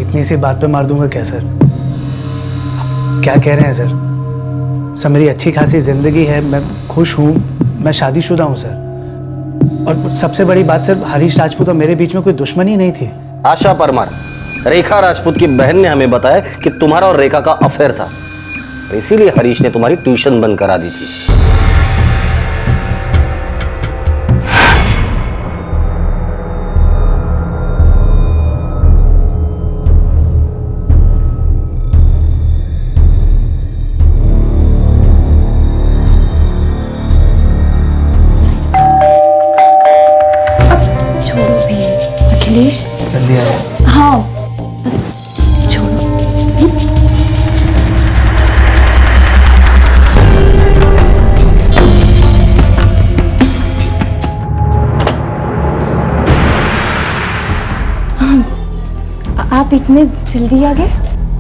इतनी सी बात पे मार दूंगा क्या सर? क्या कह रहे हैं सर? सर मेरी अच्छी खासी जिंदगी है, मैं खुश हूँ, मैं शादीशुदा हूँ सर। और सबसे बड़ी बात सर, हरीश राजपूत और मेरे बीच में कोई दुश्मनी नहीं थी। आशा परमार, रेखा राजपूत की बहन ने हमें बताया कि तुम्हारा और रेखा का अफेयर था, इसीलिए हरीश ने तुम्हारी ट्यूशन बंद करा दी थी। अखिलेश जल्दी आओ। हाँ बस छोड़ो। आप इतने जल्दी आ गए?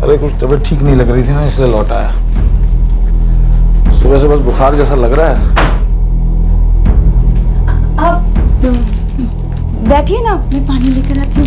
अरे कुछ तबीयत ठीक नहीं लग रही थी ना, इसलिए लौट आया। सुबह से बस बुखार जैसा लग रहा है। आप बैठिए ना, मैं पानी लेकर आती हूँ।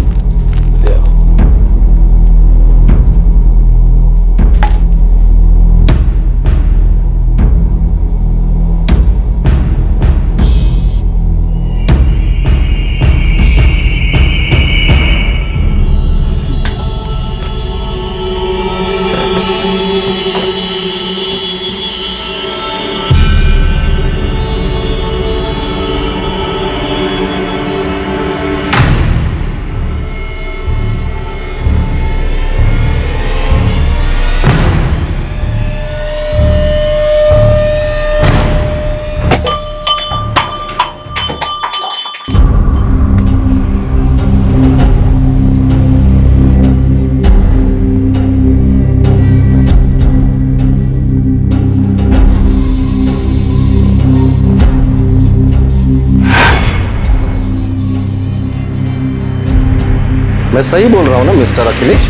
मैं सही बोल रहा हूं ना मिस्टर अखिलेश?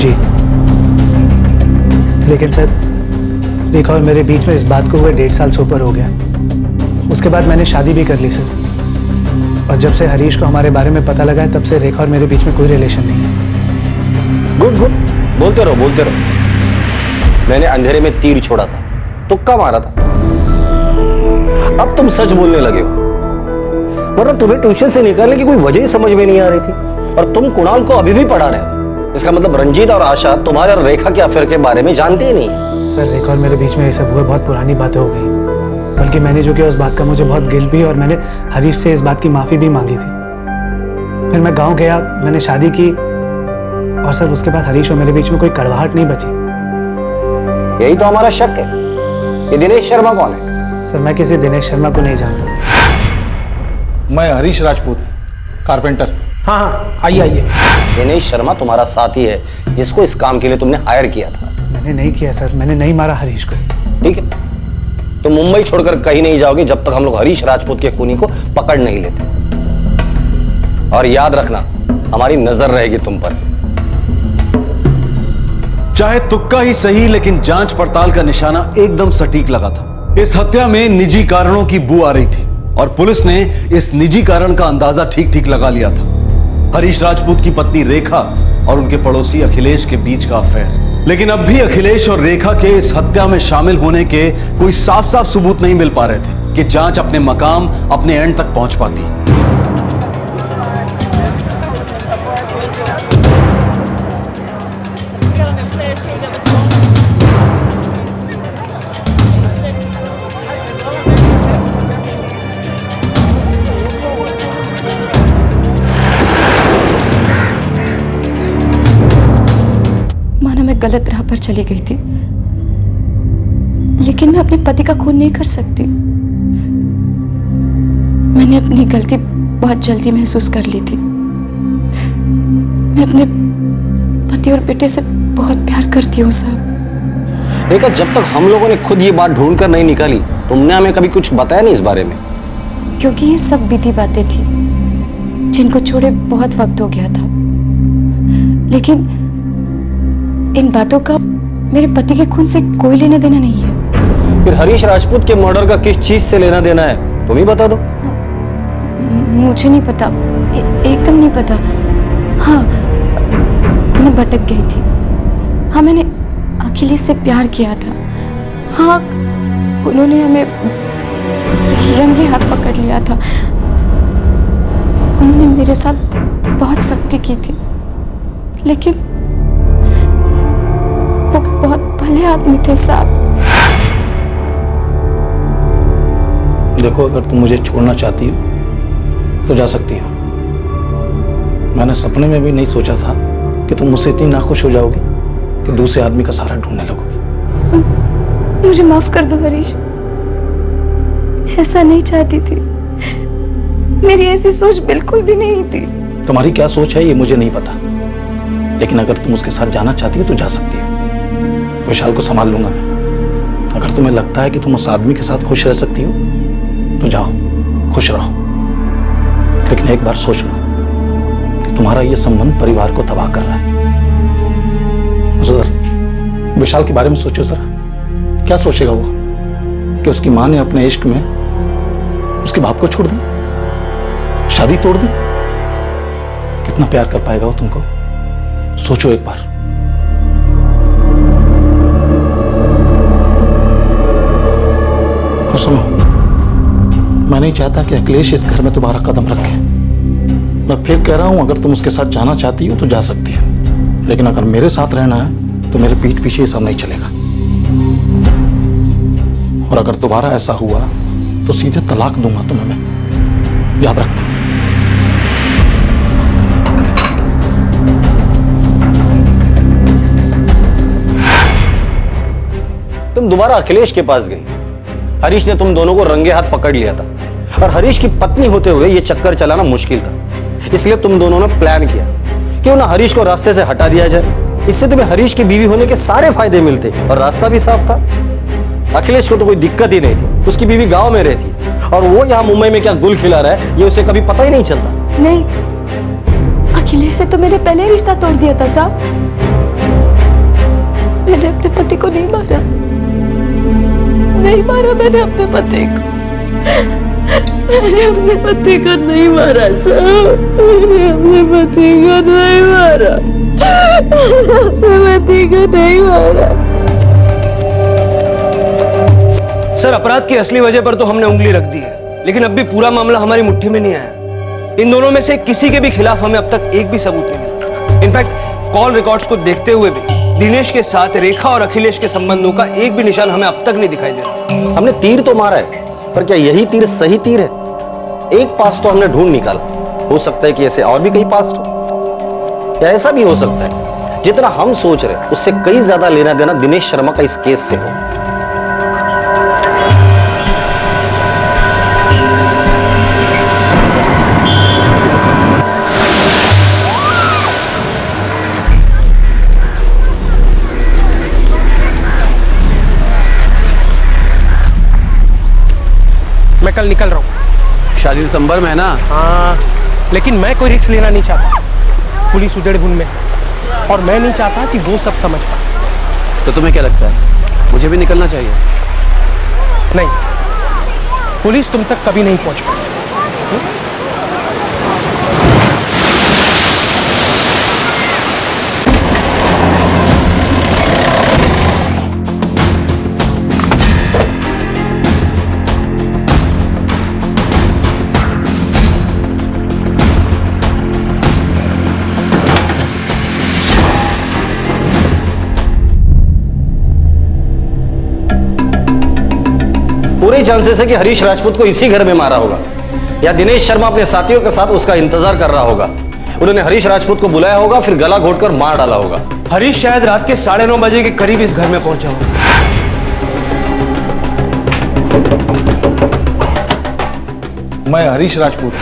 जी, लेकिन सर रेखा और मेरे बीच में इस बात को हुए 1.5 साल से ऊपर हो गया। उसके बाद मैंने शादी भी कर ली सर, और जब से हरीश को हमारे बारे में पता लगा है तब से रेखा और मेरे बीच में कोई रिलेशन नहीं है। गुड गुड, बोलते रहो बोलते रहो। मैंने अंधेरे में तीर छोड़ा था, तुक्का मारा था। अब तुम सच बोलने लगे हो, वरना तुम्हें ट्यूशन से निकालने की कोई वजह ही समझ में नहीं आ रही थी, और तुम कुणाल को अभी भी पढ़ा रहे हो। इसका मतलब रंजीत और आशा तुम्हारे और रेखा के अफेयर के बारे में जानते ही नहीं। सर रेखा और मेरे बीच में ये सब हुआ, बहुत पुरानी बातें हो गई। बल्कि मैंने जो किया उस बात का मुझे बहुत गिल्ट भी, और मैंने हरीश से इस बात की माफी भी मांगी थी। फिर मैं गांव गया, मैंने शादी की, और सर उसके बाद हरीश और मेरे बीच में कोई कड़वाहट नहीं बची। यही तो हमारा शक है। ये दिनेश शर्मा कौन है? सर मैं किसी दिनेश शर्मा को नहीं जानता। मैं हरीश राजपूत, कारपेंटर। हाँ हाँ, आइए आइए। दिनेश शर्मा तुम्हारा साथी है जिसको इस काम के लिए तुमने हायर किया था। मैंने नहीं किया सर, मैंने नहीं मारा हरीश को। ठीक है, तुम मुंबई छोड़कर कहीं नहीं जाओगे जब तक हम लोग हरीश राजपूत के खूनी को पकड़ नहीं लेते। और याद रखना, हमारी नजर रहेगी तुम पर। चाहे तुक्का ही सही, लेकिन जांच पड़ताल का निशाना एकदम सटीक लगा था। इस हत्या में निजी कारणों की बू आ रही थी और पुलिस ने इस निजी कारण का अंदाजा ठीक ठीक लगा लिया था। हरीश राजपूत की पत्नी रेखा और उनके पड़ोसी अखिलेश के बीच का अफेयर। लेकिन अब भी अखिलेश और रेखा के इस हत्या में शामिल होने के कोई साफ साफ सबूत नहीं मिल पा रहे थे कि जांच अपने मकाम, अपने एंड तक पहुंच पाती। गलत राह पर चली गई थी, लेकिन मैं अपने पति का खून नहीं कर सकती। मैंने अपनी गलती बहुत जल्दी महसूस कर ली थी। मैं अपने पति और बेटे से बहुत प्यार करती हूँ साहब। रेखा, जब तक हम लोगों ने खुद ये बात ढूंढ कर नहीं निकाली, तुमने हमें कभी कुछ बताया नहीं इस बारे में। क्योंकि ये सब बीती बातें थी जिनको छोड़े बहुत वक्त हो गया था, लेकिन इन बातों का मेरे पति के खून से कोई लेना देना नहीं है। फिर हरीश राजपूत के मर्डर का किस चीज से लेना देना है, तुम ही बता दो। मुझे नहीं पता, एकदम नहीं पता। हाँ, मैं भटक गई थी। हाँ, मैंने अखिलेश से प्यार किया था। हाँ, उन्होंने हमें रंगे हाथ पकड़ लिया था। उन्होंने मेरे साथ बहुत सख्ती की थी, लेकिन वो बहुत भले आदमी थे साहब। देखो, अगर तुम मुझे छोड़ना चाहती हो तो जा सकती हो। मैंने सपने में भी नहीं सोचा था कि तुम मुझसे इतनी नाखुश हो जाओगी कि दूसरे आदमी का सहारा ढूंढने लगोगी। मुझे माफ कर दो हरीश, ऐसा नहीं चाहती थी। मेरी ऐसी सोच बिल्कुल भी नहीं थी। तुम्हारी क्या सोच है ये मुझे नहीं पता, लेकिन अगर तुम उसके साथ जाना चाहती हो तो जा सकती हो। विशाल को संभाल लूंगा मैं। अगर तुम्हें लगता है कि तुम उस आदमी के साथ खुश रह सकती हो तो जाओ, खुश रहो। लेकिन एक बार सोच लो कि तुम्हारा ये संबंध परिवार को तबाह कर रहा है। जरा विशाल के बारे में सोचो जरा, क्या सोचेगा वो कि उसकी मां ने अपने इश्क में उसके बाप को छोड़ दिया, शादी तोड़ दी। कितना प्यार कर पाएगा वो तुमको, सोचो एक बार। और सुनो, मैं नहीं चाहता कि अखिलेश इस घर में दोबारा कदम रखे। मैं फिर कह रहा हूं, अगर तुम उसके साथ जाना चाहती हो तो जा सकती हो, लेकिन अगर मेरे साथ रहना है तो मेरे पीठ पीछे ये सब नहीं चलेगा। और अगर दोबारा ऐसा हुआ तो सीधे तलाक दूंगा तुम्हें मैं, याद रखना। तुम दोबारा अखिलेश के पास गई। हरीश ने तुम दोनों को रंगे हाथ पकड़ लिया था और हरीश की पत्नी होते हुए यह चक्कर चलाना मुश्किल था। इसलिए तुम दोनों ने प्लान किया क्यों ना हरीश को रास्ते से हटा दिया जाए। इससे तुम्हें हरीश की बीवी होने के सारे फायदे मिलते और रास्ता भी साफ था। अखिलेश को तो कोई दिक्कत ही नहीं थी, उसकी बीवी गांव में रहती और वो यहाँ मुंबई में क्या गुल खिला रहा है ये उसे कभी पता ही नहीं चलता। नहीं, अखिलेश से तो मैंने पहले ही रिश्ता तोड़ दिया था साहब। मैंने अपने पति को नहीं मारा, नहीं मारा मैंने अपने पति को। मैंने अपने पति को नहीं मारा साहब, मैंने अपने पति को नहीं मारा, अपने पति को नहीं मारा। सर, अपराध की असली वजह पर तो हमने उंगली रख दी है, लेकिन अब भी पूरा मामला हमारी मुट्ठी में नहीं आया। इन दोनों में से किसी के भी खिलाफ हमें अब तक एक भी सबूत नहीं मिला। इनफैक्ट कॉल रिकॉर्ड्स को देखते हुए भी दिनेश के साथ रेखा और अखिलेश के संबंधों का एक भी निशान हमें अब तक नहीं दिखाई दे रहा। हमने तीर तो मारा है, पर क्या यही तीर सही तीर है? एक पास तो हमने ढूंढ निकाला, हो सकता है कि ऐसे और भी कई पास हो, या ऐसा भी हो सकता है जितना हम सोच रहे उससे कई ज्यादा लेना देना दिनेश शर्मा का इस केस से हो। मैं कल निकल रहा हूँ। शादी दिसंबर में है ना? हाँ, लेकिन मैं कोई रिस्क लेना नहीं चाहता। पुलिस उधेड़-बुन में, और मैं नहीं चाहता कि वो सब समझ पाए। तो तुम्हें क्या लगता है, मुझे भी निकलना चाहिए? नहीं, पुलिस तुम तक कभी नहीं पहुंच पाई। पूरे चांसेस है कि हरीश राजपूत को इसी घर में मारा होगा, या दिनेश शर्मा अपने साथियों के साथ उसका इंतजार कर रहा होगा। उन्होंने हरीश राजपूत को बुलाया होगा, फिर गला घोटकर मार डाला होगा। हरीश शायद रात के 9:30 बजे के करीब इस घर में पहुंचा होगा। मैं हरीश राजपूत।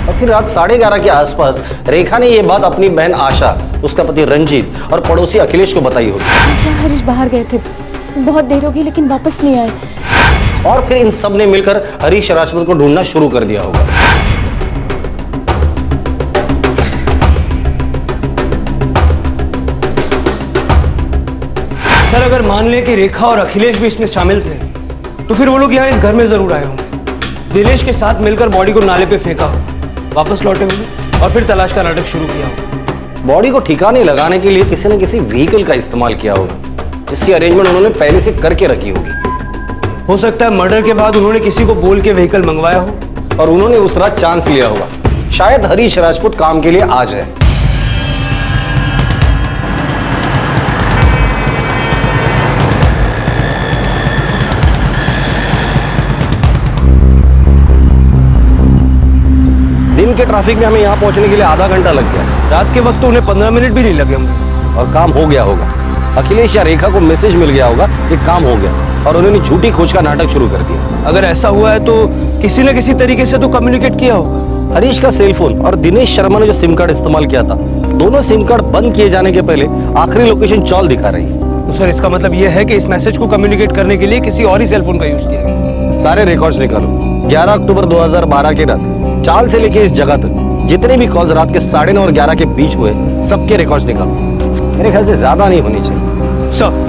और फिर रात 11:30 के आसपास रेखा ने यह बात अपनी बहन आशा, उसका पति रंजीत और पड़ोसी अखिलेश को बताई होगी। आशा हरीश बाहर गए थे, बहुत देर हो गई लेकिन वापस नहीं आए। और फिर इन सब ने मिलकर हरीश राजपूत को ढूंढना शुरू कर दिया होगा। सर, अगर मान लें कि रेखा और अखिलेश भी इसमें शामिल थे, तो फिर वो लोग यहाँ इस घर में जरूर आए होंगे। दिनेश के साथ मिलकर बॉडी को नाले पे फेंका हो, वापस लौटे होंगे और फिर तलाश का नाटक शुरू किया होगा। बॉडी को ठिकाने लगाने के लिए किसी न किसी व्हीकल का इस्तेमाल किया होगा, जिसकी अरेंजमेंट उन्होंने पहले से करके रखी होगी। हो सकता है मर्डर के बाद उन्होंने किसी को बोल के व्हीकल मंगवाया हो, और उन्होंने उस रात चांस लिया होगा, शायद हरीश राजपूत काम के लिए आ जाए। दिन के ट्रैफिक में हमें यहां पहुंचने के लिए आधा घंटा लग गया। रात के वक्त तो उन्हें 15 मिनट भी नहीं लगे होंगे, और काम हो गया होगा। अखिलेश या रेखा को मैसेज मिल गया होगा कि काम हो गया, और उन्होंने झूठी खोज का नाटक शुरू कर दिया। अगर ऐसा हुआ है तो किसी न किसी तरीके से तो कम्युनिकेट किया होगा। हरीश का सेलफोन और दिनेश शर्मा ने जो सिम कार्ड इस्तेमाल किया था, दोनों सिम कार्ड बंद किए जाने के पहले आखिरी लोकेशन चौल दिखा रही है। तो सर, इसका मतलब यह है कि इस मैसेज को कम्युनिकेट करने के लिए किसी और ही सेलफोन का यूज किया। सारे रिकॉर्ड्स निकालो। 11 अक्टूबर 2012 की रात चाल से लेके इस जगह तक जितने भी कॉल्स रात के 9:30 और 11 के बीच हुए, सबके रिकॉर्ड्स निकालो। मेरे ख्याल से ज्यादा नहीं होनी चाहिए। सर,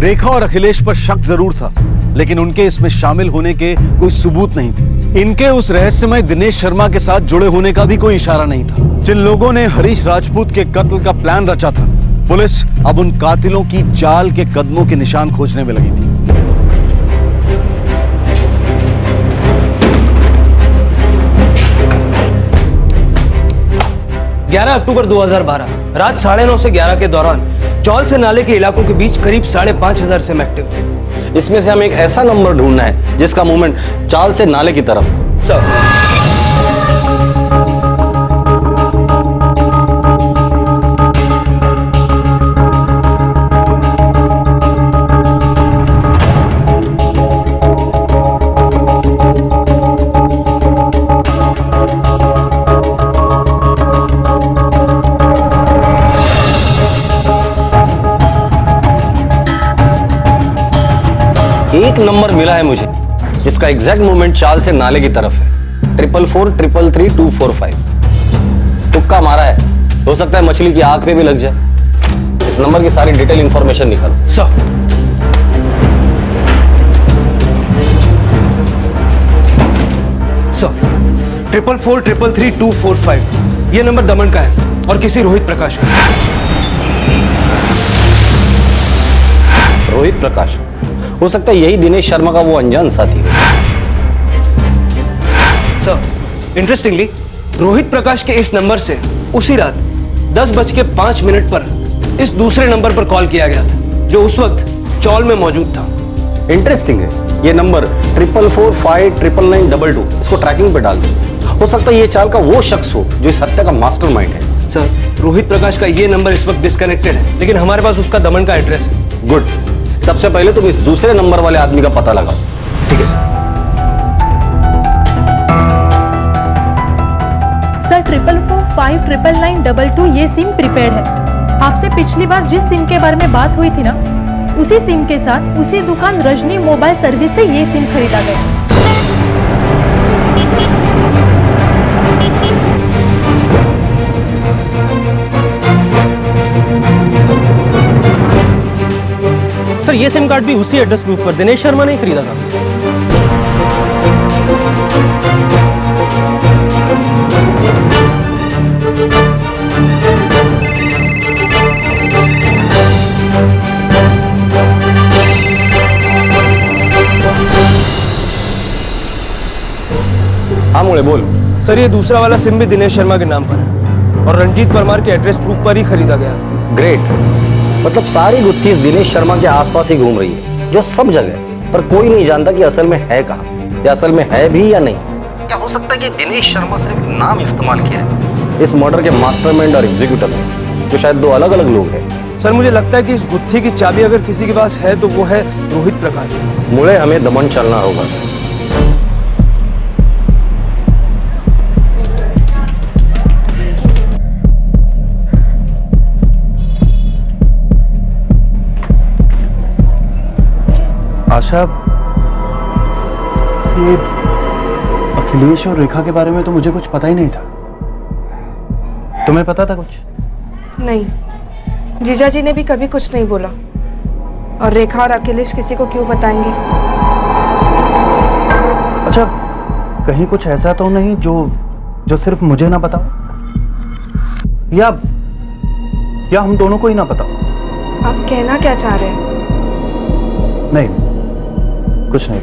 रेखा और अखिलेश पर शक जरूर था, लेकिन उनके इसमें शामिल होने के कोई सबूत नहीं थे। इनके उस रहस्यमय दिनेश शर्मा के साथ जुड़े होने का भी कोई इशारा नहीं था। जिन लोगों ने हरीश राजपूत के कत्ल का प्लान रचा था, पुलिस अब उन कातिलों की चाल के कदमों के निशान खोजने में लगी थी। 11 अक्टूबर 2012 रात 9:30 से 11 के दौरान चौल से नाले के इलाकों के बीच करीब 5,500 सिम एक्टिव थे। इसमें से हमें एक ऐसा नंबर ढूंढना है जिसका मूवमेंट चाल से नाले की तरफ। सर, एक नंबर मिला है मुझे जिसका एग्जैक्ट मूवमेंट चाल से नाले की तरफ है। 444-333-245। तुक्का मारा है, हो सकता है मछली की आंख पे भी लग जाए। इस नंबर की सारी डिटेल इंफॉर्मेशन निकालो। सर, सर 444-333-245 ये नंबर दमन का है और किसी रोहित प्रकाश का। रोहित प्रकाश? हो सकता है यही दिनेश शर्मा का वो अनजान साथी हो। सर, इंटरेस्टिंगली रोहित प्रकाश के इस नंबर से उसी रात 10:05 पर इस दूसरे नंबर पर कॉल किया गया था जो उस वक्त चौल में मौजूद था। इंटरेस्टिंग है। ये नंबर 444-599-22 इसको ट्रैकिंग पे डाल दो। हो सकता है ये चाल का वो शख्स हो जो इस हत्या का मास्टरमाइंड है। सर, रोहित प्रकाश का ये नंबर इस वक्त डिस्कनेक्टेड है, लेकिन हमारे पास उसका दमन का एड्रेस है। गुड। सबसे पहले तुम इस दूसरे नंबर वाले आदमी का पता लगाओ। ठीक है सर। सर 444599922 ये सिम प्रीपेड है। आपसे पिछली बार जिस सिम के बारे में बात हुई थी ना, उसी सिम के साथ उसी दुकान रजनी मोबाइल सर्विस से ये सिम खरीदा गया। सर ये सिम कार्ड भी उसी एड्रेस प्रूफ पर दिनेश शर्मा ने ही खरीदा था। हाँ मुड़े बोल। सर ये दूसरा वाला सिम भी दिनेश शर्मा के नाम पर है और रंजीत परमार के एड्रेस प्रूफ पर ही खरीदा गया था। ग्रेट। मतलब सारी गुत्थी इस दिनेश शर्मा के आसपास ही घूम रही है, जो सब जगह, पर कोई नहीं जानता कि असल में है कहाँ, या असल में है भी या नहीं। क्या हो सकता है कि दिनेश शर्मा सिर्फ नाम इस्तेमाल किया है इस मर्डर के मास्टरमाइंड और एग्जीक्यूटर में, जो शायद दो अलग अलग लोग हैं। सर मुझे लगता है कि इस गुत्थी की चाबी अगर किसी के पास है तो वो है रोहित प्रकाश। मुड़े हमें दमन चलना होगा। आशा, ये अखिलेश और रेखा के बारे में तो मुझे कुछ पता ही नहीं था। तुम्हें पता था कुछ? नहीं, जीजा जी ने भी कभी कुछ नहीं बोला। और रेखा और अखिलेश किसी को क्यों बताएंगे? अच्छा, कहीं कुछ ऐसा तो नहीं जो सिर्फ मुझे ना बताओ, या हम दोनों को ही ना बताओ? आप कहना क्या चाह रहे हैं? नहीं, कुछ नहीं,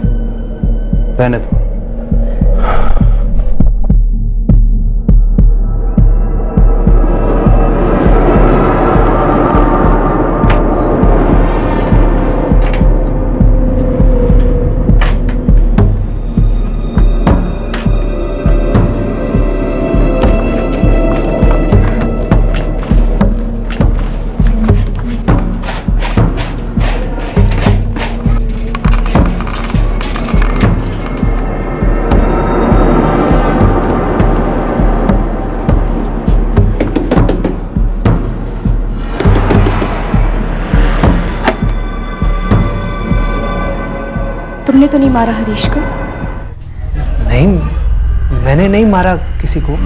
रहने दो। तुमने तो नहीं मारा हरीश को? नहीं, मैंने नहीं मारा किसी को।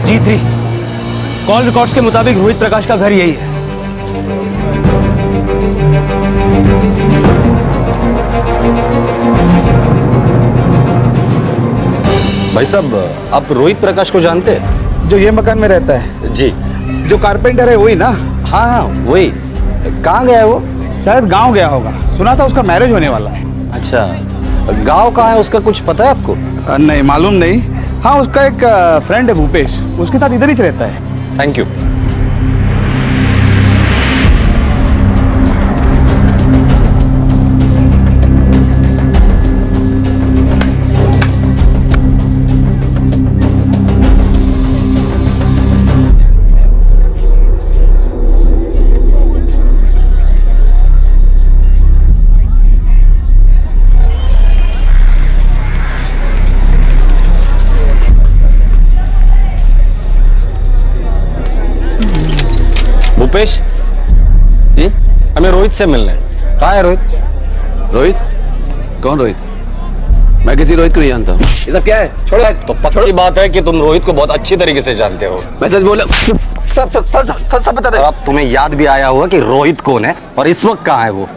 G3 कॉल रिकॉर्ड्स के मुताबिक रोहित प्रकाश का घर यही है। भाई साहब, आप रोहित प्रकाश को जानते हैं? जो ये मकान में रहता है? जी। जो कारपेंटर है वही ना? हाँ हाँ वही। कहाँ गया है वो? शायद गांव गया होगा, सुना था उसका मैरिज होने वाला है। अच्छा, गांव कहाँ है उसका कुछ पता है आपको? नहीं मालूम नहीं। हाँ, उसका एक फ्रेंड है भूपेश, उसके साथ इधर ही रहता है। Thank you. भूपेश जी, हमें रोहित से मिलना है। कहाँ है रोहित? रोहित? कौन रोहित? मैं किसी रोहित को नहीं जानता। ये सब क्या है? छोड़ो। तो पक्की बात है कि तुम रोहित को बहुत अच्छी तरीके से जानते हो। मैं सच बोला। सब बता दे। अब तुम्हें याद भी आया होगा कि रोहित कौन है और इस वक्त कहाँ है वो।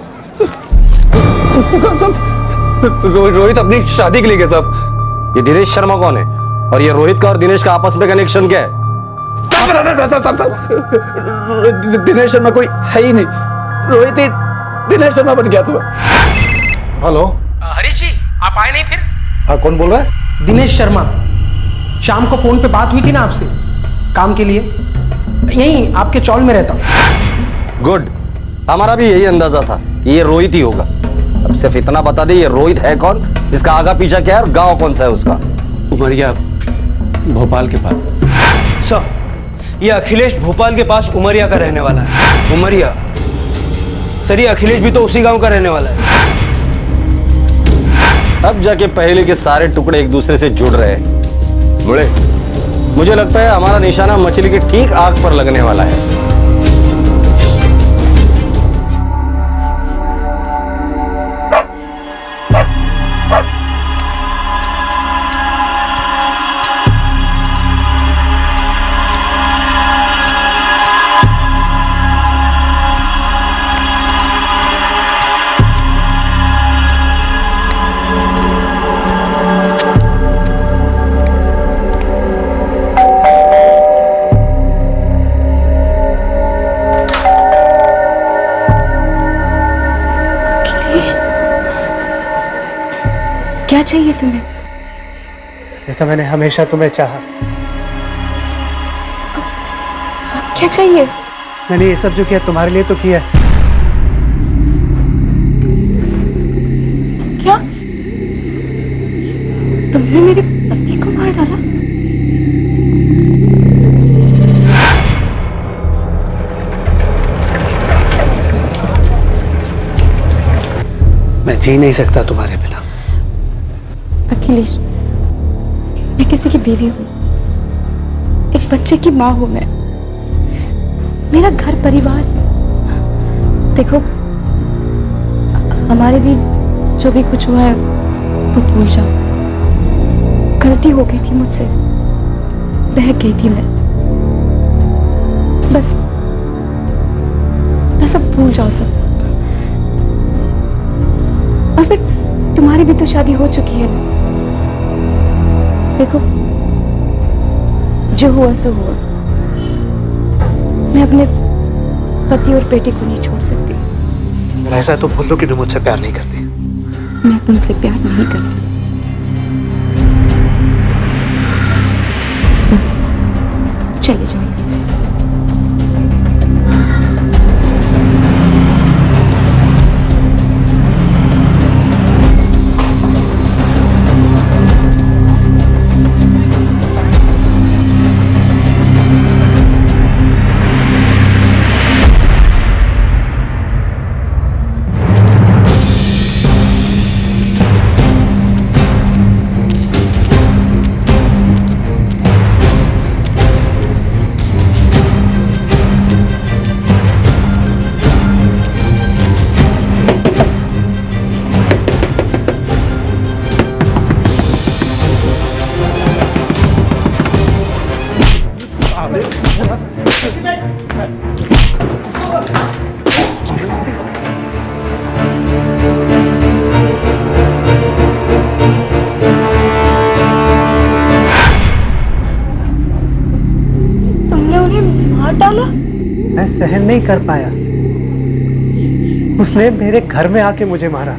रोहित अपनी शादी के लिए गया साहब। ये दिनेश शर्मा कौन है और ये रोहित का और दिनेश का आपस में कनेक्शन क्या है? दिनेश शर्मा कोई है ही नहीं। रोहित ही दिनेश शर्मा बन गया था। हेलो हरीश जी, आप आए नहीं फिर? हाँ, कौन बोल रहा है? दिनेश शर्मा। शाम को फोन पे बात हुई थी ना आपसे काम के लिए, यहीं आपके चौल में रहता हूँ। गुड, हमारा भी यही अंदाजा था कि ये रोहित ही होगा। अब सिर्फ इतना बता दे, ये रोहित है कौन, इसका आगा पीछा क्या है और गांव कौन सा है उसका? उमरिया, भोपाल के पास। सर, ये अखिलेश भोपाल के पास उमरिया का रहने वाला है। उमरिया? सर, ये अखिलेश भी तो उसी गांव का रहने वाला है। अब जाके पहले के सारे टुकड़े एक दूसरे से जुड़ रहे हैं। मुड़े, मुझे लगता है हमारा निशाना मछली की ठीक आग पर लगने वाला है। क्या चाहिए तुम्हें? देखा, मैंने हमेशा तुम्हें चाहा। क्या चाहिए? मैंने ये सब जो किया तुम्हारे लिए तो किया है। क्या? तुमने मेरे पति को मार डाला? मैं जी नहीं सकता तुम्हारे बिना। अखिलेश, मैं किसी की बीवी हूँ, एक बच्चे की माँ हूँ मैं। मेरा घर परिवार है। देखो, हमारे बीच जो भी कुछ हुआ है वो भूल जाओ। गलती हो गई थी मुझसे, बहक गई थी मैं। बस अब भूल जाओ सब। और फिर तुम्हारी भी तो शादी हो चुकी है ना। देखो, जो हुआ सो हुआ। मैं अपने पति और बेटे को नहीं छोड़ सकती। ऐसा तो भूल दो कि तुम मुझसे प्यार नहीं करती। मैं तुमसे प्यार नहीं करती। बस चले जाओ यहाँ से। मैं सहन नहीं कर पाया। उसने मेरे घर में आके मुझे मारा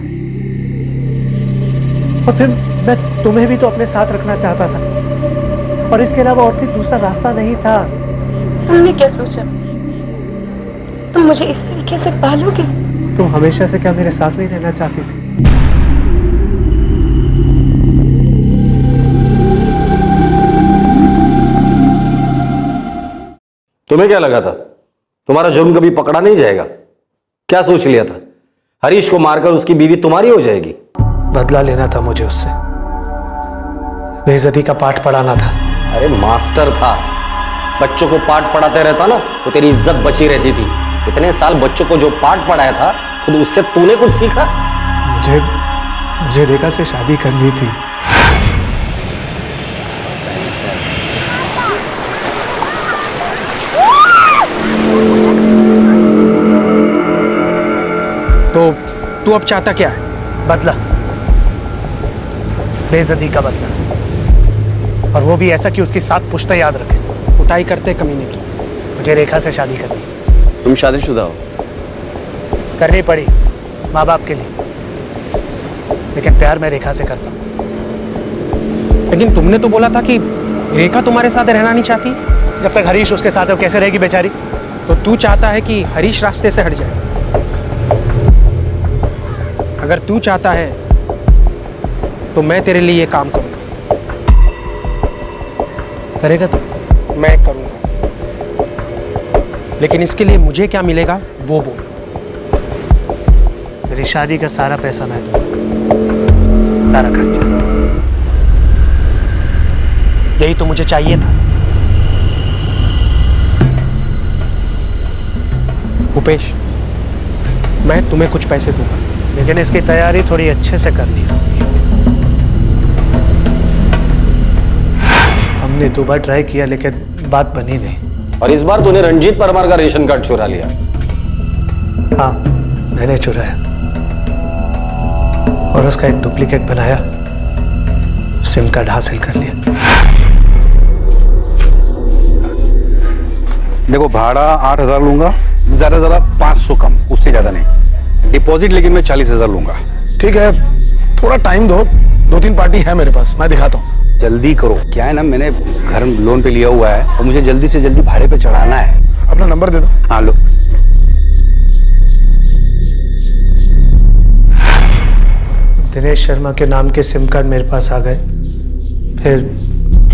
और फिर मैं तुम्हें भी तो अपने साथ रखना चाहता था और इसके अलावा और कोई दूसरा रास्ता नहीं था। तुमने क्या सोचा? तुम मुझे इस तरीके से पालोगे? तुम हमेशा से क्या मेरे साथ नहीं रहना चाहती थी? तुम्हें क्या लगा था तुम्हारा जुर्म कभी पकड़ा नहीं जाएगा? क्या सोच लिया था हरीश को मारकर उसकी बीवी तुम्हारी हो जाएगी? बदला लेना था मुझे उससे, बेइज्जती का पाठ पढ़ाना था। अरे मास्टर था, बच्चों को पाठ पढ़ाते रहता ना तो तेरी इज्जत बची रहती थी। इतने साल बच्चों को जो पाठ पढ़ाया था खुद उससे तूने कुछ सीखा? मुझे रेखा से शादी करनी थी। तो तू अब चाहता क्या है? बदला, बेइज्जती का बदला, और वो भी ऐसा कि उसकी 7 पुश्तें याद रखे। कुटाई करते कमीने की। मुझे रेखा से शादी करनी। तुम शादीशुदा हो? करनी पड़ी माँ बाप के लिए, लेकिन प्यार मैं रेखा से करता हूँ। लेकिन तुमने तो बोला था कि रेखा तुम्हारे साथ रहना नहीं चाहती। जब तक हरीश उसके साथ है वो कैसे रहेगी बेचारी? तो तू चाहता है कि हरीश रास्ते से हट जाए। अगर तू चाहता है तो मैं तेरे लिए ये काम करूंगा। करेगा तू? मैं करूंगा, लेकिन इसके लिए मुझे क्या मिलेगा वो बोल। मेरी शादी का सारा पैसा मैं दूंगा, सारा खर्चा। यही तो मुझे चाहिए था। भूपेश, मैं तुम्हें कुछ पैसे दूंगा, लेकिन इसकी तैयारी थोड़ी अच्छे से करनी होगी। हमने 2 बार ट्राई किया लेकिन बात बनी नहीं। और इस बार तूने रंजीत परमार का रेशन कार्ड चुरा लिया। हाँ, मैंने चुराया और उसका एक डुप्लीकेट बनाया, सिम कार्ड हासिल कर लिया। देखो भाड़ा 8,000 लूंगा, ज़्यादा 500 कम, उससे ज़्यादा नहीं। डिपॉजिट लेकिन मैं 40,000 लूंगा। ठीक है, थोड़ा टाइम दो, 2-3 पार्टी है मेरे पास, मैं दिखाता हूँ। जल्दी करो, क्या है ना, मैंने घर लोन पे लिया हुआ है और मुझे जल्दी से जल्दी भाड़े पे चढ़ाना है। अपना नंबर दे दो। हाँ लो। दिनेश शर्मा के नाम के सिम कार्ड मेरे पास आ गए। फिर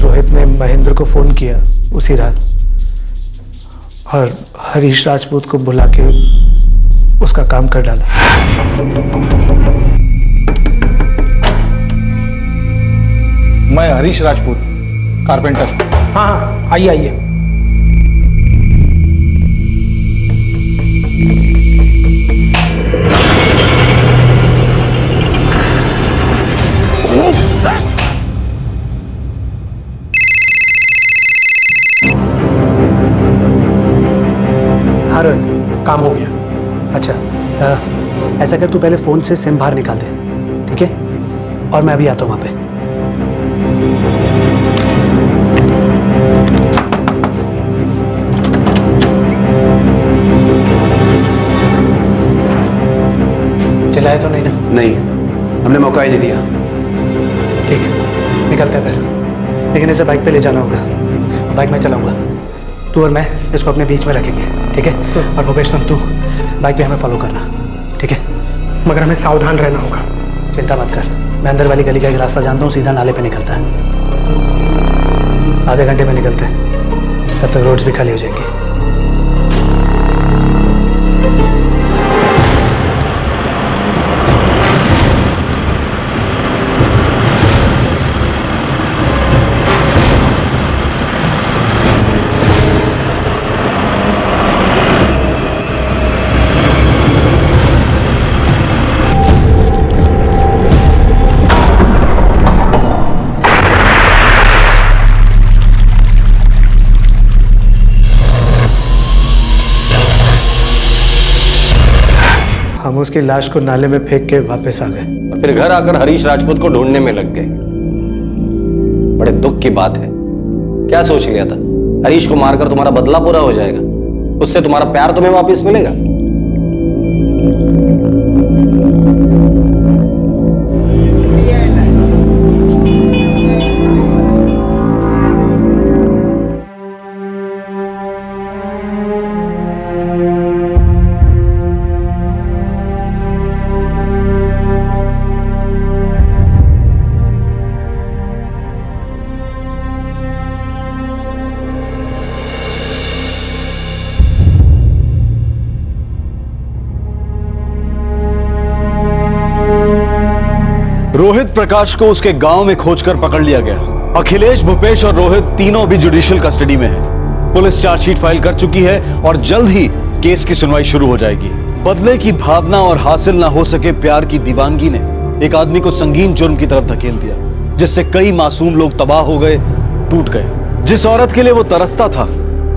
रोहित ने महेंद्र को फोन किया उसी रात और हरीश राजपूत को बुला के उसका काम कर डाला। मैं हरीश राजपूत, कारपेंटर। हाँ हाँ, आइए आइए। हाँ रोहित, काम हो गया। अच्छा, ऐसा कर, तू पहले फोन से सिम बाहर निकाल दे, ठीक है? और मैं अभी आता हूँ वहां पे। चिल्लाए तो नहीं ना? नहीं, हमने मौका ही नहीं दिया। ठीक, निकलते हैं फिर, लेकिन इसे बाइक पे ले जाना होगा। बाइक में चलाऊंगा, तू और मैं इसको अपने बीच में रखेंगे, ठीक है? और भूपेश, तू बाइक पे हमें फॉलो करना, ठीक है? मगर हमें सावधान रहना होगा। चिंता मत कर, मैं अंदर वाली गली का एक रास्ता जानता हूँ, सीधा नाले पे निकलता है। आधे घंटे में निकलते हैं, तब तक रोड्स भी खाली हो जाएंगी। हम उसकी लाश को नाले में फेंक के वापस आ गए और फिर घर आकर हरीश राजपूत को ढूंढने में लग गए। बड़े दुख की बात है। क्या सोच लिया था हरीश को मारकर तुम्हारा बदला पूरा हो जाएगा, उससे तुम्हारा प्यार तुम्हें वापस मिलेगा? रोहित प्रकाश को उसके गांव में खोजकर पकड़ लिया गया। अखिलेश, भूपेश और रोहित तीनों भी जुडिशियल कस्टडी में हैं। पुलिस चार्जशीट फाइल कर चुकी है और जल्द ही केस की सुनवाई शुरू हो जाएगी। बदले की भावना और हासिल ना हो सके प्यार की दीवानगी ने एक आदमी को संगीन जुर्म की तरफ धकेल दिया, जिससे कई मासूम लोग तबाह हो गए, टूट गए। जिस औरत के लिए वो तरसता था,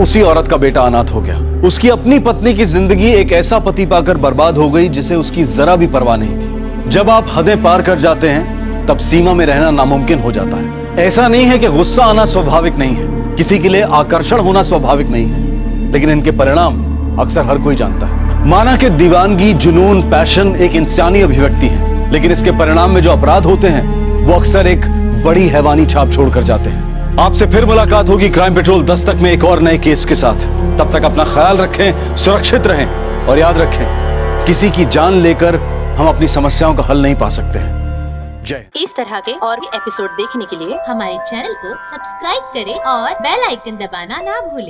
उसी औरत का बेटा अनाथ हो गया। उसकी अपनी पत्नी की जिंदगी एक ऐसा पति पाकर बर्बाद हो गई जिसे उसकी जरा भी परवाह नहीं थी। जब आप हदें पार कर जाते हैं, तब सीमा में रहना नामुमकिन हो जाता है। ऐसा नहीं है कि गुस्सा आना स्वाभाविक नहीं है, किसी के लिए आकर्षण होना स्वाभाविक नहीं है, लेकिन इनके परिणाम अक्सर हर कोई जानता है। माना कि दीवानगी, जुनून, पैशन एक इंसानी अभिव्यक्ति है, लेकिन इसके परिणाम में जो अपराध होते हैं वो अक्सर एक बड़ी हैवानी छाप छोड़कर जाते हैं। आपसे फिर मुलाकात होगी क्राइम पेट्रोल दस्तक में एक और नए केस के साथ। तब तक अपना ख्याल रखें, सुरक्षित रहें और याद रखें, किसी की जान लेकर हम अपनी समस्याओं का हल नहीं पा सकते हैं। जय। इस तरह के और भी एपिसोड देखने के लिए हमारे चैनल को सब्सक्राइब करें और बेल आइकन दबाना ना भूलें।